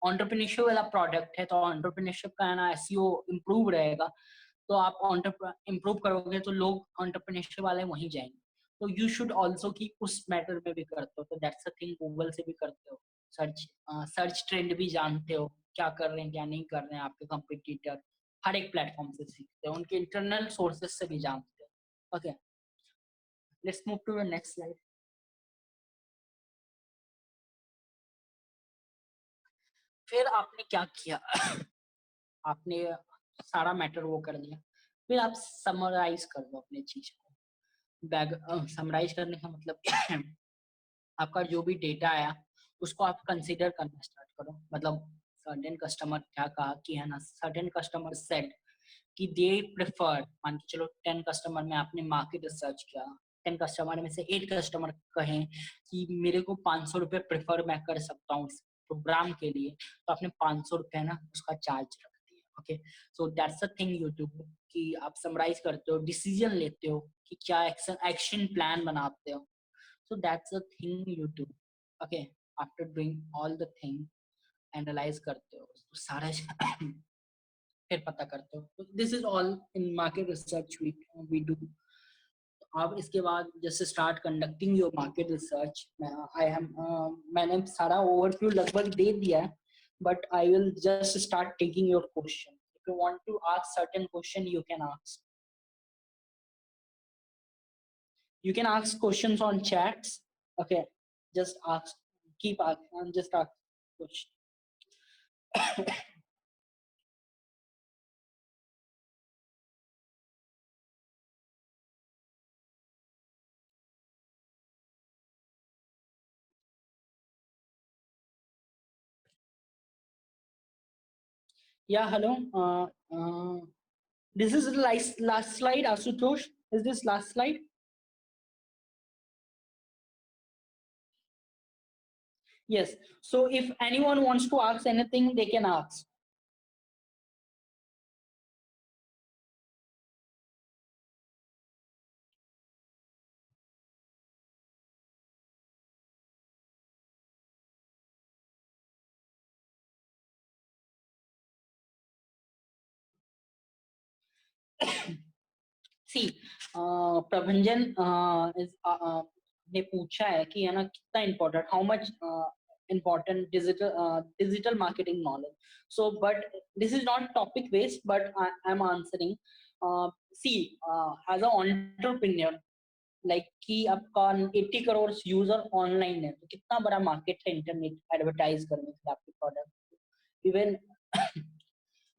Speaker 2: एंटरप्रेन्योरशिप वाला प्रोडक्ट है, तो एंटरप्रेन्योरशिप का ना एसईओ इम्प्रूव रहेगा, तो आप इम्प्रूव करोगे तो लोग एंटरप्रेन्योरशिप वाले वहीं जाएंगे. तो यू शुड ऑल्सो की उस मैटर में भी करते हो, तो दैट्स अ थिंग. गूगल से भी करते हो सर्च, सर्च ट्रेंड भी जानते हो, क्या कर रहे हैं क्या नहीं कर रहे हैं आपके कंपटीटर. हर एक प्लेटफॉर्म से सीखते हो, उनके इंटरनल सोर्सेस से भी जानते हो. Okay, let's move to the next slide. फिर आपने क्या किया? आपने सारा मैटर वो कर दिया, फिर आप समराइज कर दो अपने चीज को. बैग समराइज करने का मतलब क्या है? आपका जो भी डेटा आया उसको आप कंसीडर करना स्टार्ट करो. मतलब सर्टेन कस्टमर क्या कहा कि है ना, सर्टेन कस्टमर सेट कि दे प्रेफर, मान के चलो 10 कस्टमर में आपने मार्केट रिसर्च किया, 10 कस्टमर में से 8 कस्टमर कहें कि मेरे को 500 रुपये प्रेफर मैं कर सकता हूँ इस प्रोग्राम के लिए, तो आपने 500 रुपये ना उसका चार्ज रख दिया. Okay, so that's a thing YouTube, कि आप समराइज करते हो, डिसीजन लेते हो कि क्या एक्शन प्लान बनाते हो. So that's the thing you do. Okay, after doing all the thing, analyze करते हो तो सारा फिर पता करते हो. तो this is all in market research we do. अब इसके बाद जैसे start conducting your market research. I am मैंने सारा overview लगभग दे दिया है, but I will just start taking your question. If you want to ask certain question, you can ask. You can ask questions on chats. Okay, just ask, keep asking, just ask question. Yeah, hello. This is the last slide, Asutosh. Is this last slide? Yes. So if anyone wants to ask anything, they can ask. See, प्रभंजन ने पूछा है कि है ना कितना important, how much important digital marketing knowledge. So, but this is not topic based, but I'm answering. See, as an entrepreneur, like कि आपका 80 crore user online है, तो कितना बड़ा मार्केट है इंटरनेट एडवर्टाइज करने के लिए आपके प्रोडक्ट. इवन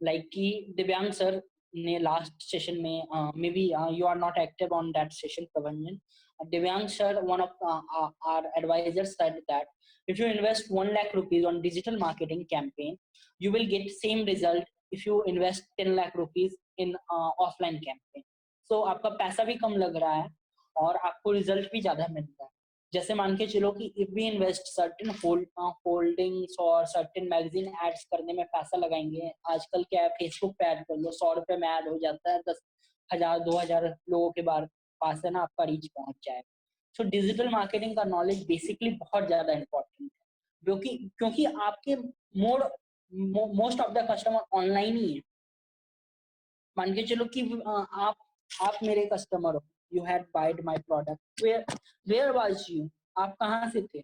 Speaker 2: लाइक कि दिव्यांग सर ने लास्ट सेशन में, maybe you are not active on that session प्रबंधन. Divyang sir, one of our advisors, said that if you invest 1 lakh rupees on digital marketing campaign, you will get same result if you invest 10 lakh rupees in offline campaign. So आपका पैसा भी कम लग रहा है और आपको result भी ज्यादा मिलता है. जैसे मान के चलो कि if we invest certain holdings और सर्टेन मैगजीन एड्स करने में पैसा लगाएंगे, आजकल क्या है, फेसबुक पे ऐड कर लो, 100 रुपए में ऐड हो जाता है, 10,000 2,000 लोगों के पास है ना आपका रीच पहुंच जाए. सो डिजिटल मार्केटिंग का नॉलेज बेसिकली बहुत ज्यादा इंपॉर्टेंट है, क्योंकि आपके most of the customer online ही है। मान के चलो कि आप मेरे कस्टमर हो, you had buyed my product, where was you, आप कहाँ से थे,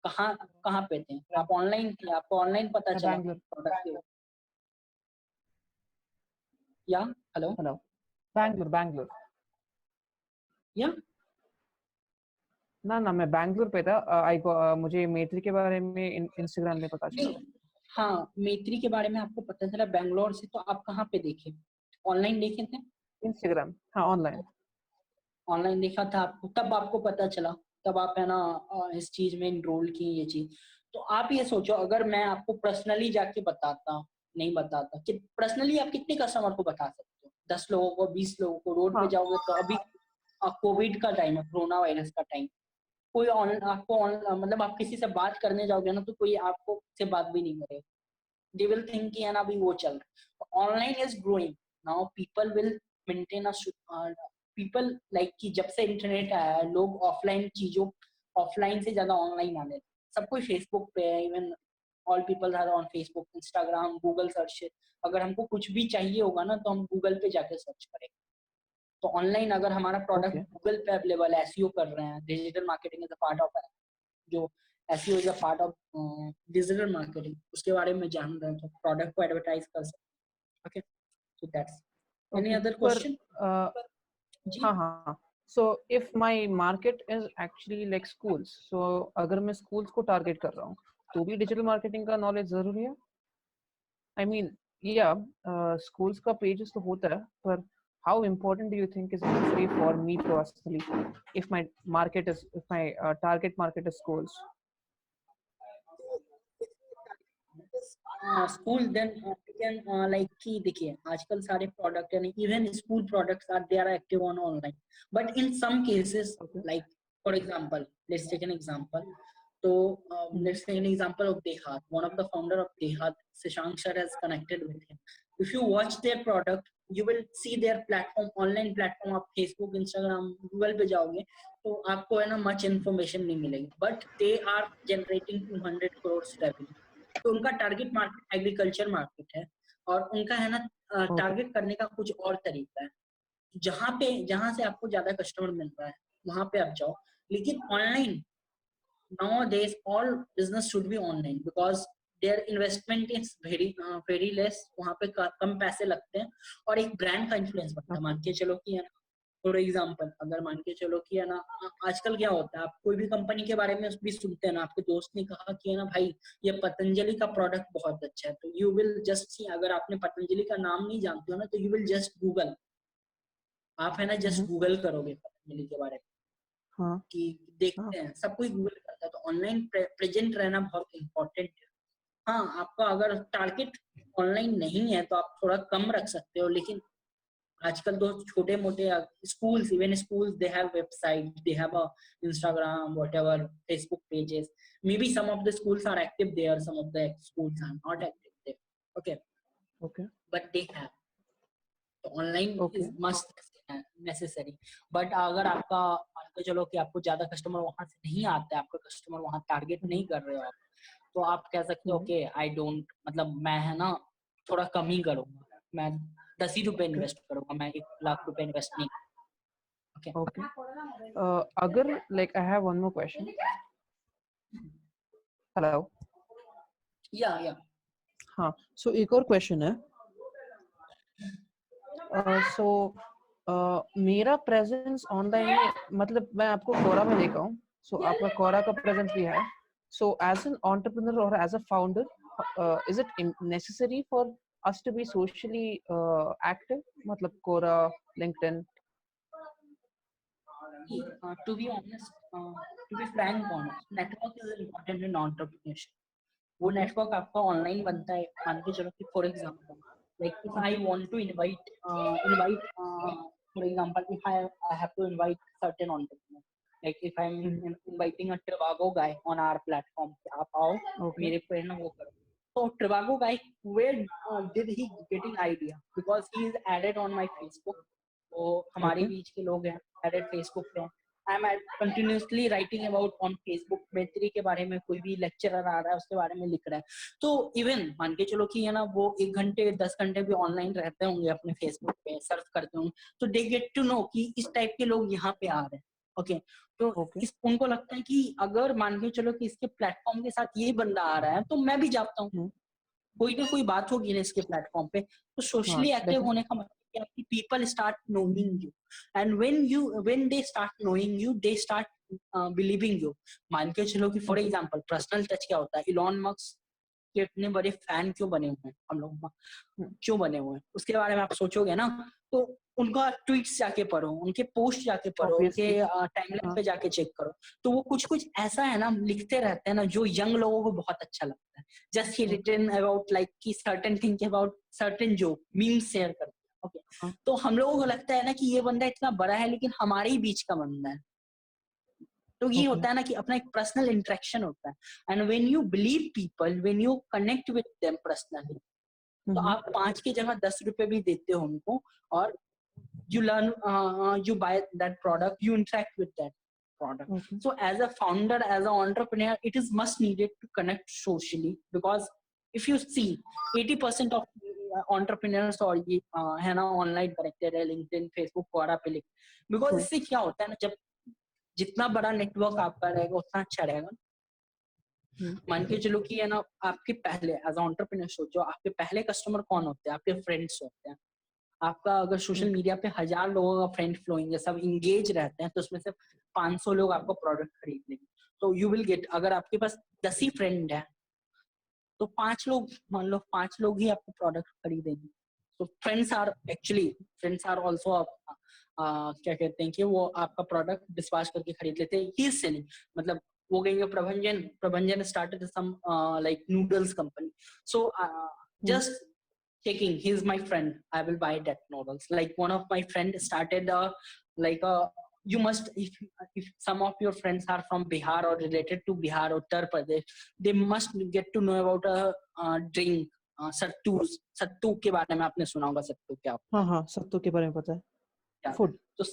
Speaker 2: कहाँ कहाँ पे थे आप, ऑनलाइन थे, आपको ऑनलाइन पता चला
Speaker 3: बैंगलोर।
Speaker 2: प्रोडक्ट के, या हेलो
Speaker 3: हेलो, बैंगलोर
Speaker 2: या
Speaker 3: ना मैं बैंगलोर पे था। मुझे मेत्री के बारे में इंस्टाग्राम में पता चला।
Speaker 2: हाँ, मेत्री के बारे में आपको पता चला बैंगलोर से, तो आप कहाँ पे देखे, ऑनलाइन देखे थे?
Speaker 3: इंस्टाग्राम, हाँ
Speaker 2: ऑनलाइन देखा था आपको, तब आपको पता चला, तब आप है ना इस चीज में इनरोल किए ये चीज। तो आप ये सोचो, अगर मैं आपको पर्सनली जाके बताता, नहीं बताता, कि पर्सनली आप कितने कस्टमर को बता सकते हो, 10 लोगों को, 20 लोगों को, रोड पे
Speaker 3: हाँ
Speaker 2: जाओगे तो अभी कोविड का टाइम है, कोरोना वायरस का टाइम, कोई मतलब आप किसी से बात करने जाओगे ना तो कोई आपको से बात भी नहीं करेगा, they will think कि है ना अभी वो चल रहा है। Online is growing now, people will maintain people like कि जब से इंटरनेट आया है, लोग ऑफलाइन चीजों, ऑफलाइन से ज्यादा ऑनलाइन आने लगे। सब कोई फेसबुक पे है, even all people are on Facebook, Instagram, Google search. अगर हमको कुछ भी चाहिए होगा ना तो हम गूगल पे जाके सर्च करेंगे। तो ऑनलाइन अगर हमारा प्रोडक्ट
Speaker 3: ओके
Speaker 2: गूगल पे अवेलेबल है, एसईओ कर रहे हैं, digital marketing is a part of, जो SEO is a part of digital marketing, उसके बारे में जान रहे हैं तो प्रोडक्ट को एडवर्टाइज कर सकते हैं। Okay, so that's any
Speaker 3: okay
Speaker 2: other
Speaker 3: पर
Speaker 2: क्वेश्चन? जी
Speaker 3: हाँ so if my market is actually like schools, so अगर मैं स्कूल्स को टारगेट कर रहा हूँ तो भी डिजिटल मार्केटिंग का नॉलेज जरूरी है? आई मीन या स्कूल्स का पेजेस तो होता है, पर how important do you think is necessary for me personally if my target market is schools?
Speaker 2: School then can like कि देखिए आजकल सारे प्रोडक्ट यानी even school products are they are active on online, but in some cases
Speaker 3: Okay.
Speaker 2: Like for example, let's take an example, तो let's take an example of Dehat. One of the founder of Dehat, Shashank sir, has connected with him. If you watch their product, you will see their platform, online platform, आप Facebook, Instagram, Google पे जाओगे तो आपको है ना much information नहीं मिलेगी, but they are generating 200 crores revenue. तो उनका टारगेट मार्केट एग्रीकल्चर मार्केट है, और उनका है ना टारगेट करने का कुछ और तरीका है। जहां से आपको ज्यादा कस्टमर मिल रहा है वहां पे आप जाओ, लेकिन online nowadays all business should be online because their investment is very less, वहां पे कम पैसे लगते हैं और एक ब्रांड का इन्फ्लुएंस बनता है। मान के चलो कि है ना, फॉर एग्जांपल अगर मान के चलो कि है ना, आजकल क्या होता है, आप कोई भी कंपनी के बारे में भी सुनते हैं ना, आपके दोस्त ने कहा कि है ना भाई ये पतंजलि का प्रोडक्ट बहुत अच्छा है, तो यू विल जस्ट सी, अगर आपने पतंजलि का नाम नहीं जानते हो ना तो यू विल जस्ट गूगल, आप है ना जस्ट गूगल करोगे पतंजलि के बारे में
Speaker 3: हाँ
Speaker 2: कि देखते हैं, सब कोई गूगल करता है। तो ऑनलाइन प्रेजेंट रहना बहुत इंपॉर्टेंट है। हाँ, आपका अगर टारगेट ऑनलाइन नहीं है तो आप थोड़ा कम रख सकते हो, लेकिन आजकल तो छोटे मोटे schools, even schools, they have website, they have a Instagram, whatever, Facebook pages. Maybe some of the schools are active there, some of the schools are not active there. Okay,
Speaker 3: okay
Speaker 2: but they have. तो online
Speaker 3: okay
Speaker 2: is must necessary. But अगर आपका मान के चलो कि आपको ज्यादा customer वहां से नहीं आता है, आपका कस्टमर वहां टारगेट नहीं कर रहे हो आप, तो आप कह सकते हो कि आई डोंट, मतलब मैं है ना थोड़ा कम ही करूंगा, मैं 10 ही रुपए इन्वेस्ट करूंगा, मैं 1 लाख रुपए इन्वेस्ट नहीं। ओके
Speaker 3: okay अगर like I have one more question. Hello.
Speaker 2: या
Speaker 3: हाँ so एक और क्वेश्चन है। सो मेरा प्रेजेंस ऑनलाइन में, मतलब मैं आपको कोरा में देखा हूँ, सो आपका कोरा का प्रेजेंस भी है। सो एज एन एंटरप्रेन्योर और as a founder, is it necessary for us to be socially active, मतलब Quora, LinkedIn?
Speaker 2: To be honest, to be frank honest, network is important in entrepreneurship. वो network आपका online बनता है। मान के चलो कि for example, like if I want to invite for example, if I have to invite certain entrepreneur, like if I'm inviting a Trivago guy on our platform कि आप आओ
Speaker 3: Okay.
Speaker 2: मेरे पे ना वो करो, तो Trivago guy, where did he getting idea? Because he is added on my Facebook, वो हमारे
Speaker 3: Okay.
Speaker 2: बीच के लोग हैं, एडेड फेसबुक पे, I am continuously writing about on Facebook, Web3 के बारे में कोई भी लेक्चरर आ रहा है उसके बारे में लिख रहा है। तो इवन मान के चलो कि है ना वो 1 घंटे 10 घंटे भी ऑनलाइन रहते होंगे अपने फेसबुक पे, सर्फ करते होंगे, तो दे गेट टू नो कि इस टाइप के लोग यहाँ पे आ रहे हैं। ओके, तो
Speaker 3: Okay.
Speaker 2: उनको लगता है कि अगर मान के चलो कि इसके प्लेटफॉर्म के साथ ये बंदा आ रहा है तो मैं भी जाता हूँ,
Speaker 3: हम्म,
Speaker 2: कोई ना कोई बात होगी ना इसके प्लेटफॉर्म पे। तो
Speaker 3: हाँ
Speaker 2: सोशली एक्टिव होने का मतलब क्या है कि people start knowing you, and when they start knowing you they start believing you. मान के चलो कि फॉर एग्जांपल पर्सनल टच क्या होता है, इलॉन मस्क के इतने बड़े फैन क्यों बने हुए हैं हम लोग, क्यों बने हुए हैं उसके बारे में आप सोचोगे ना, तो उनका ट्वीट्स जाके पढ़ो, उनके पोस्ट जाके पढ़ो, उनके
Speaker 3: ऑब्वियसली।
Speaker 2: टाइमलाइन
Speaker 3: हाँ
Speaker 2: पे जाके चेक करो, तो वो कुछ कुछ ऐसा है ना लिखते रहते हैं ना जो यंग लोगों को बहुत अच्छा लगता है। जस्ट ही
Speaker 3: okay,
Speaker 2: रिटन अबाउट लाइक की certain thing about certain joke memes share करते हैं। ओके,
Speaker 3: हाँ
Speaker 2: तो हम लोगों को लगता है ना कि ये बंदा इतना बड़ा है लेकिन हमारे ही बीच का बंदा है। तो ये
Speaker 3: okay,
Speaker 2: होता है ना कि अपना एक पर्सनल इंटरेक्शन होता है, and when you believe people, when you connect with them personally, तो
Speaker 3: हम्म,
Speaker 2: आप 5 की जगह 10 रुपए भी देते हो उनको, और you learn, you buy that product, you interact with that product.
Speaker 3: okay,
Speaker 2: So as a founder, as an entrepreneur, it is must needed to connect socially, because if you see 80% of entrepreneurs और ये है ना online connected है, LinkedIn Facebook वगैरह पे लिख, because
Speaker 3: true,
Speaker 2: इससे क्या होता है ना, जब जितना बड़ा नेटवर्क आपका रहेगा उतना अच्छा रहेगा।
Speaker 3: हम्म,
Speaker 2: मान के चलो कि है ना आपके पहले एज एंटरप्रेन्योर सोचो, आपके पहले कस्टमर कौन होते हैं, आपके फ्रेंड्स होते हैं। आपका अगर सोशल
Speaker 3: okay,
Speaker 2: मीडिया पे 1000 लोगों का फ्रेंड फ्लोइंग है, सब इंगेज रहते हैं, तो उसमें से 500 लोग आपका प्रोडक्ट खरीद लेंगे। तो यू विल गेट, अगर आपके पास 10 ही फ्रेंड है तो 5 लोग, मान लो 5 लोग ही आपको प्रोडक्ट खरीदेंगे। तो फ्रेंड्स आर ऑल्सो क्या कहते हैं कि वो आपका प्रोडक्ट डिस्पैच करके खरीद लेते हैं। ही इज सेलिंग, मतलब वो कहेंगे Prabhanjan started some like noodles company, so
Speaker 3: hmm,
Speaker 2: just checking, he's my friend, I will buy that noodles. Like one of my friend started like a, you must, if some of your friends are from Bihar or related to Bihar, Uttar Pradesh, they must get to know about a drink, सत्तू के बारे में आपने सुना होगा, सत्तू क्या होता
Speaker 3: हाँ
Speaker 2: है
Speaker 3: हाँ सत्तू के बारे में पता है।
Speaker 2: क्या।
Speaker 3: फूड।
Speaker 2: तो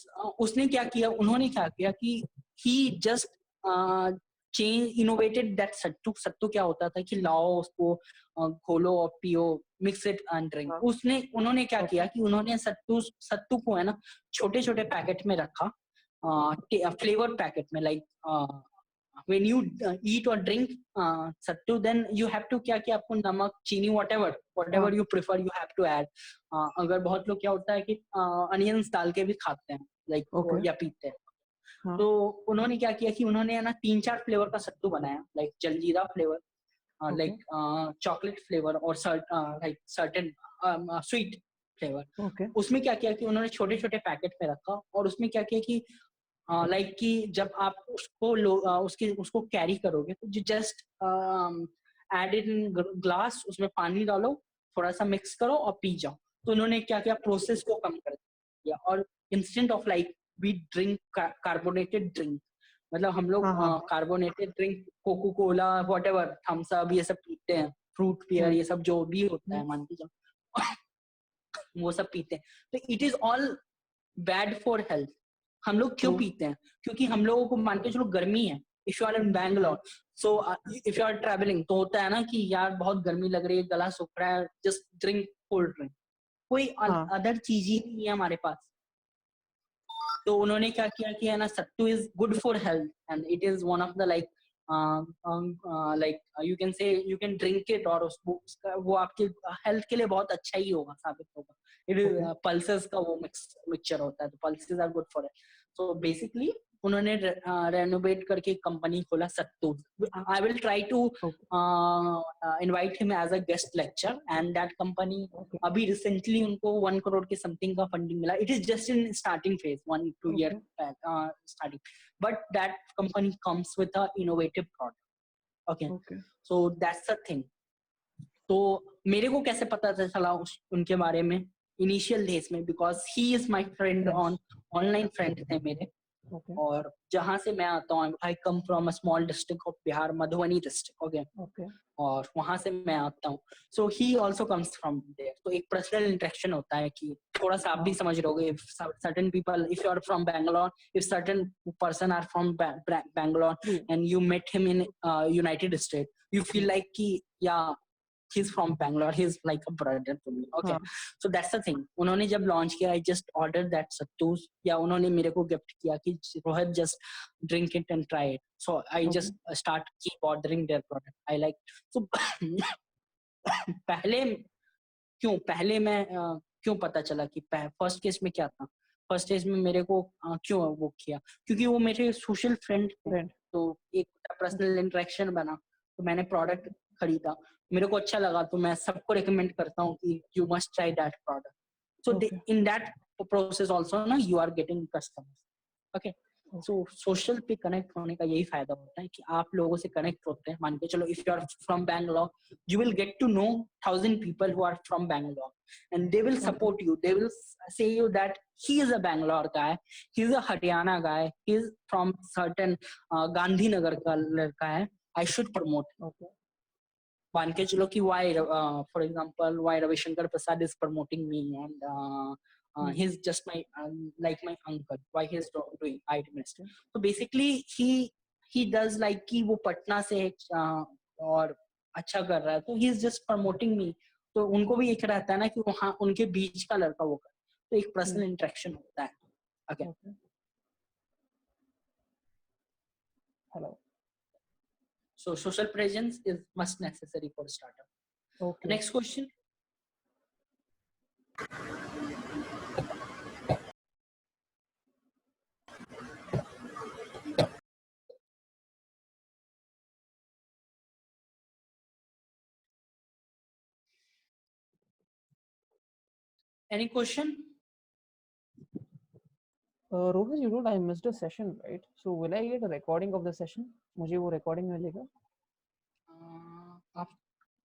Speaker 2: उसने क्या किया, उन्होंने क्या किया कि ही जस्ट चेंज इनोवेटेड दैट सत्तू। सत्तू क्या होता था कि लाओ उसको घोलो और पियो, मिक्स इट एंड ड्रिंक।
Speaker 3: हाँ
Speaker 2: उन्होंने क्या
Speaker 3: ओके,
Speaker 2: किया कि उन्होंने सत्तू को है ना छोटे छोटे पैकेट में रखा, फ्लेवर पैकेट में, like when you eat or drink sattu, then you have to क्या कि आपको नमक चीनी whatever
Speaker 3: हाँ
Speaker 2: you prefer you have to add। अगर बहुत लोग क्या होता है कि अनियंस डाल के भी खाते हैं लाइक
Speaker 3: ओके,
Speaker 2: या पीते हैं।
Speaker 3: हाँ
Speaker 2: तो उन्होंने क्या किया कि उन्होंने ना 3-4 फ्लेवर का सत्तू बनाया, like jaljeera flavour,
Speaker 3: okay,
Speaker 2: like chocolate flavour, और like certain sweet flavour.
Speaker 3: Okay,
Speaker 2: उसमें क्या किया कि उन्होंने छोटे छोटे पैकेट में रखा, और उसमें क्या किया कि लाइक कि जब आप उसको उसको कैरी करोगे तो जस्ट ऐड इन ग्लास, उसमें पानी डालो, थोड़ा सा मिक्स करो और पी जाओ। तो उन्होंने क्या किया, प्रोसेस को कम कर दिया, और instant of like we drink carbonated drink, मतलब हम लोग
Speaker 3: हाँ हाँ
Speaker 2: carbonated drink Coca Cola whatever Thums Up ये सब पीते हैं, फ्रूट पियर
Speaker 3: हम्म,
Speaker 2: ये सब जो भी होता
Speaker 3: हम्म,
Speaker 2: है मान के जाओ वो सब पीते हैं। तो it is all bad for health. हम लोग क्यों
Speaker 3: ट्रू,
Speaker 2: पीते हैं, क्योंकि हम लोगों को मान के चलो गर्मी है, if you are in Bangalore, so if you are travelling, तो होता है ना कि यार बहुत गर्मी लग रही है, गला सूख रहा है, जस्ट ड्रिंक कोल्ड ड्रिंक, कोई
Speaker 3: हाँ
Speaker 2: अदर चीज ही नहीं है हमारे पास। तो उन्होंने क्या किया कि है ना sattu is good for health, and it is one of the like like you can say you can drink it, और वो आपके हेल्थ के लिए बहुत अच्छा ही होगा, साबित होगा। इट इज
Speaker 3: ओके,
Speaker 2: पल्सेस का वो मिक्सचर होता है, तो pulses are good for it. So basically उन्होंने रेनोवेट करके कंपनी खोला sattu. I will try to
Speaker 3: okay,
Speaker 2: invite him as a guest lecture, and that company
Speaker 3: okay,
Speaker 2: अभी रिसेंटली उनको 1 करोड़ के समथिंग का फंडिंग मिला। It is just in starting phase, 1-2 year
Speaker 3: okay,
Speaker 2: starting, but that company comes with a innovative product. Okay,
Speaker 3: okay,
Speaker 2: so that's the thing. तो मेरे को कैसे पता चला उनके बारे में इनिशियल डेज में, because he is my friend,
Speaker 3: yes,
Speaker 2: online friend थे मेरे।
Speaker 3: Okay.
Speaker 2: और जहाँ से मैं आता हूँ, I come from a small district of Bihar, Madhubani district, okay,
Speaker 3: Okay.
Speaker 2: और वहां से मैं आता हूँ. So he also comes from there. तो एक पर्सनल इंटरेक्शन होता है कि थोड़ा सा आप भी
Speaker 3: हाँ.
Speaker 2: समझ रहोगे. If certain people, if you are from Bangalore, if certain person are from Bangalore
Speaker 3: True.
Speaker 2: and you met him in United States, you feel like कि yeah, he's from Bangalore, he's like a brother to me. Okay,
Speaker 3: हाँ.
Speaker 2: so that's the thing. उन्होंने जब launch किया, I just ordered that सत्तूस, या उन्होंने मेरे को gift किया कि Rohit just drink it and try it. So I
Speaker 3: Okay.
Speaker 2: just start keep ordering their product. I like. So पहले मैं क्यों पता चला कि फर्स्ट केस में क्या था. फर्स्ट केस में मेरे को क्यों वो किया, क्योंकि वो मेरे सोशल फ्रेंड थे.
Speaker 3: Friend.
Speaker 2: तो एक पर्सनल इंटरेक्शन बना, तो मैंने प्रोडक्ट खरीदा, मेरे को अच्छा लगा, तो मैं सबको रिकमेंड करता हूँ कि you must try that product. So
Speaker 3: Okay.
Speaker 2: In that process also ना you are getting customers. Okay, so social पे कनेक्ट होने का यही फायदा होता है कि आप लोगों से कनेक्ट होते हैं. मान के चलो, if you are from Bangalore, you will get to know 1,000 people who are from Bangalore, and they will support you. They will say you that he is a Bangalore guy, he is a Haryana guy, he is from certain Gandhinagar का लड़का है, I should promote.
Speaker 3: Okay.
Speaker 2: मान के चलो कि why, for example, why Ravi Shankar Prasad is promoting me, and he's just my like my uncle. Why he's doing IT minister. So basically he does like कि वो पटना से और अच्छा कर रहा है, तो ही इज जस्ट प्रमोटिंग मी. तो उनको भी एक रहता है ना कि हाँ, उनके बीच का लड़का वो कर, तो एक पर्सनल इंटरेक्शन होता है. Okay,
Speaker 3: Hello.
Speaker 2: so social presence is must necessary for startup.
Speaker 3: Okay.
Speaker 2: Next question. Any question?
Speaker 3: Rohit, you told I missed a session, right? So will I get a recording of the session? मुझे वो recording मिलेगा?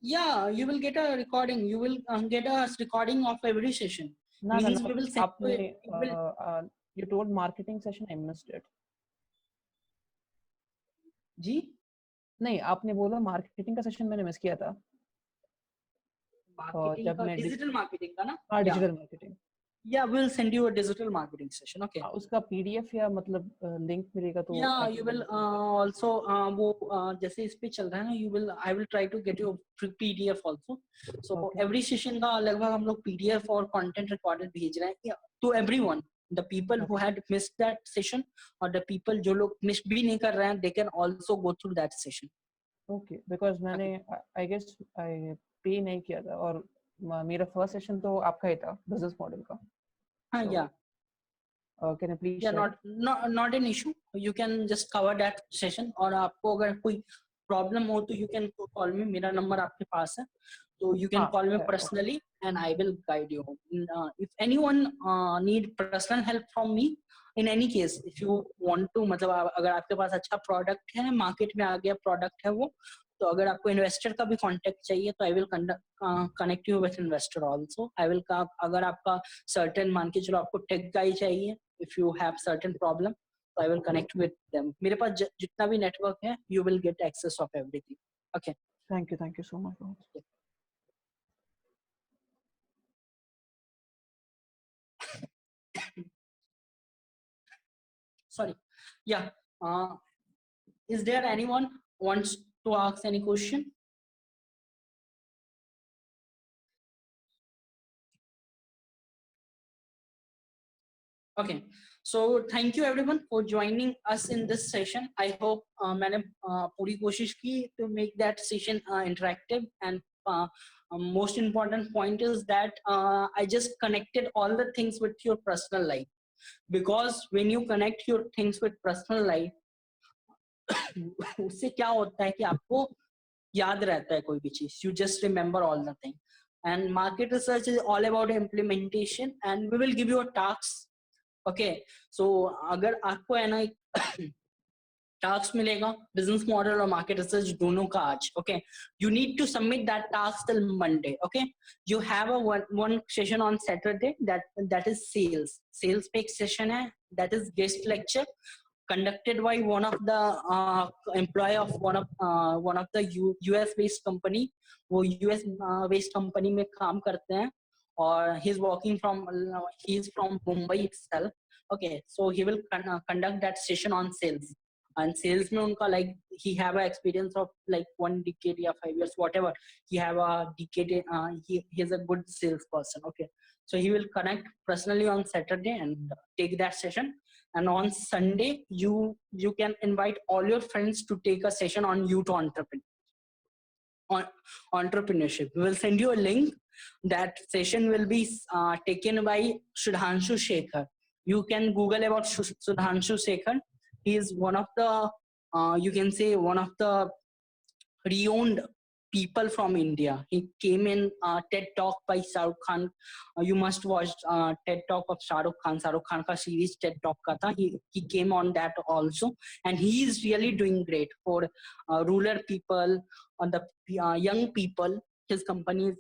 Speaker 2: Yeah, you will get a recording. You will get a recording of every session.
Speaker 3: No, no,
Speaker 2: Means
Speaker 3: no.
Speaker 2: we will send you.
Speaker 3: आपने you told marketing session, I missed it.
Speaker 2: जी
Speaker 3: नहीं, आपने बोला marketing का session मैंने miss किया था.
Speaker 2: Marketing का, digital marketing का ना.
Speaker 3: हाँ, digital marketing.
Speaker 2: Yeah, we'll send you a digital marketing session. Okay.
Speaker 3: उसका PDF या मतलब link मिलेगा तो.
Speaker 2: Yeah, you will also वो जैसे इस पे चल रहा है ना, I will try to get you a PDF also. So
Speaker 3: Okay.
Speaker 2: every session का लगभग हम लोग PDF और content recorded भेज रहे हैं to everyone. The people who had missed that session or the people जो लोग miss भी नहीं कर रहे हैं, they can also go through that session.
Speaker 3: Okay, because मैंने I guess I pay नहीं किया था और मेरा first session तो आपका ही था business model का.
Speaker 2: हाँ, yeah.
Speaker 3: Can you please
Speaker 2: Yeah,
Speaker 3: share?
Speaker 2: not an issue. You can just cover that session. और आपको अगर कोई problem हो तो you can call me. मेरा number आपके पास है, so you can call me personally and I will guide you. If anyone need personal help from me, in any case, if you want to, मतलब अगर आपके पास अच्छा product है, market में आ गया product है वो, तो अगर आपको investor का भी contact चाहिए तो I will connect you with investor also. I will अगर आपका certain, मान के चलो आपको tech guy चाहिए, if you have certain problem, so I will connect with them. मेरे पास जितना भी network है, you will get access of everything. Okay.
Speaker 3: Thank you so much.
Speaker 2: Sorry. Yeah. Is there anyone wants to ask any question? Okay. So thank you everyone for joining us in this session. I hope मैंने पूरी कोशिश की to make that session interactive, and most important point is that I just connected all the things with your personal life, because when you connect your things with personal life, उससे क्या होता है कि आपको याद रहता है कोई भी चीज. You just remember all the thing. And market research is all about implementation, and we will give you a task. Okay, so अगर आपको है ना टास्क मिलेगा बिजनेस मॉडल और मार्केट रिसर्च दोनों का आज. Okay, you need to submit that task till Monday. Okay, you have a one session on Saturday, that is sales पे एक सेशन है, that is guest lecture conducted by one of the employee of one of the US based company. वो US based company में काम करते हैं और he is from Mumbai itself. Okay, so he will conduct that session on sales. And sales में उनका like he have a experience of like 1 decade या 5 years whatever. He have a decade. He is a good salesperson. Okay, so he will connect personally on Saturday and take that session. And on Sunday you can invite all your friends to take a session on youth entrepreneurship. We will send you a link. That session will be taken by Sudhanshu Shekhar. You can Google about Sudhanshu Shekhar. He is one of the you can say one of the renowned people from India. He came in TED Talk by Shah Rukh Khan. You must watch TED Talk of Shah Rukh Khan. Shah Rukh Khan ka series TED Talk ka tha. He came on that also, and he is really doing great for rural people, on the young people. His company is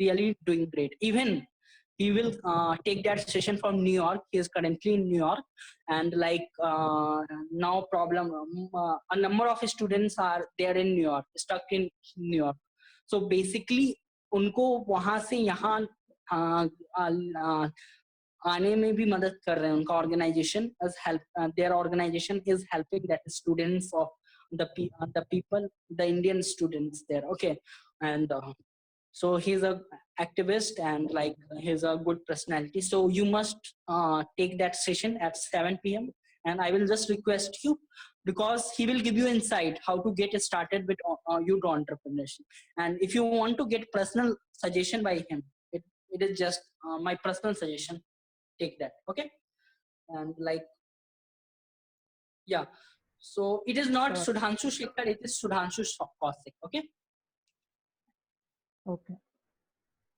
Speaker 2: really doing great. Even he will take that session from New York. He is currently in New York, and like now problem a number of students are there in New York, stuck in New York. So basically उनको वहां से यहाँ आने में भी मदद कर रहे हैं. उनका organization is their organization is helping that students of the people, the Indian students there. Okay, and so he's a activist and like he's a good personality. So you must take that session at 7 p.m. and I will just request you, because he will give you insight how to get started with youth entrepreneurship. And if you want to get personal suggestion by him, it is just my personal suggestion. Take that. Okay. And like, yeah. So it is not Sudhanshu Shekhar, it is Sudhanshu Kaushik. Okay.
Speaker 3: Okay.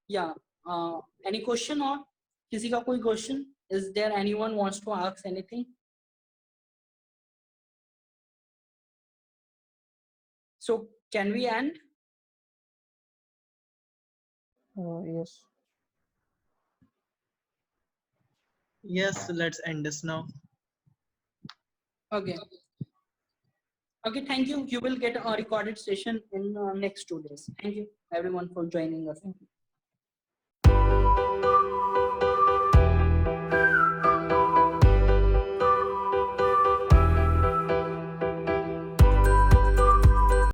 Speaker 2: Yeah. Any question or किसी का कोई question? Is there anyone wants to ask anything? So can we end?
Speaker 3: Yes.
Speaker 4: Yes, let's end this now.
Speaker 2: Okay. Okay, thank you. You will get a recorded session in next 2 days. Thank you everyone for joining us.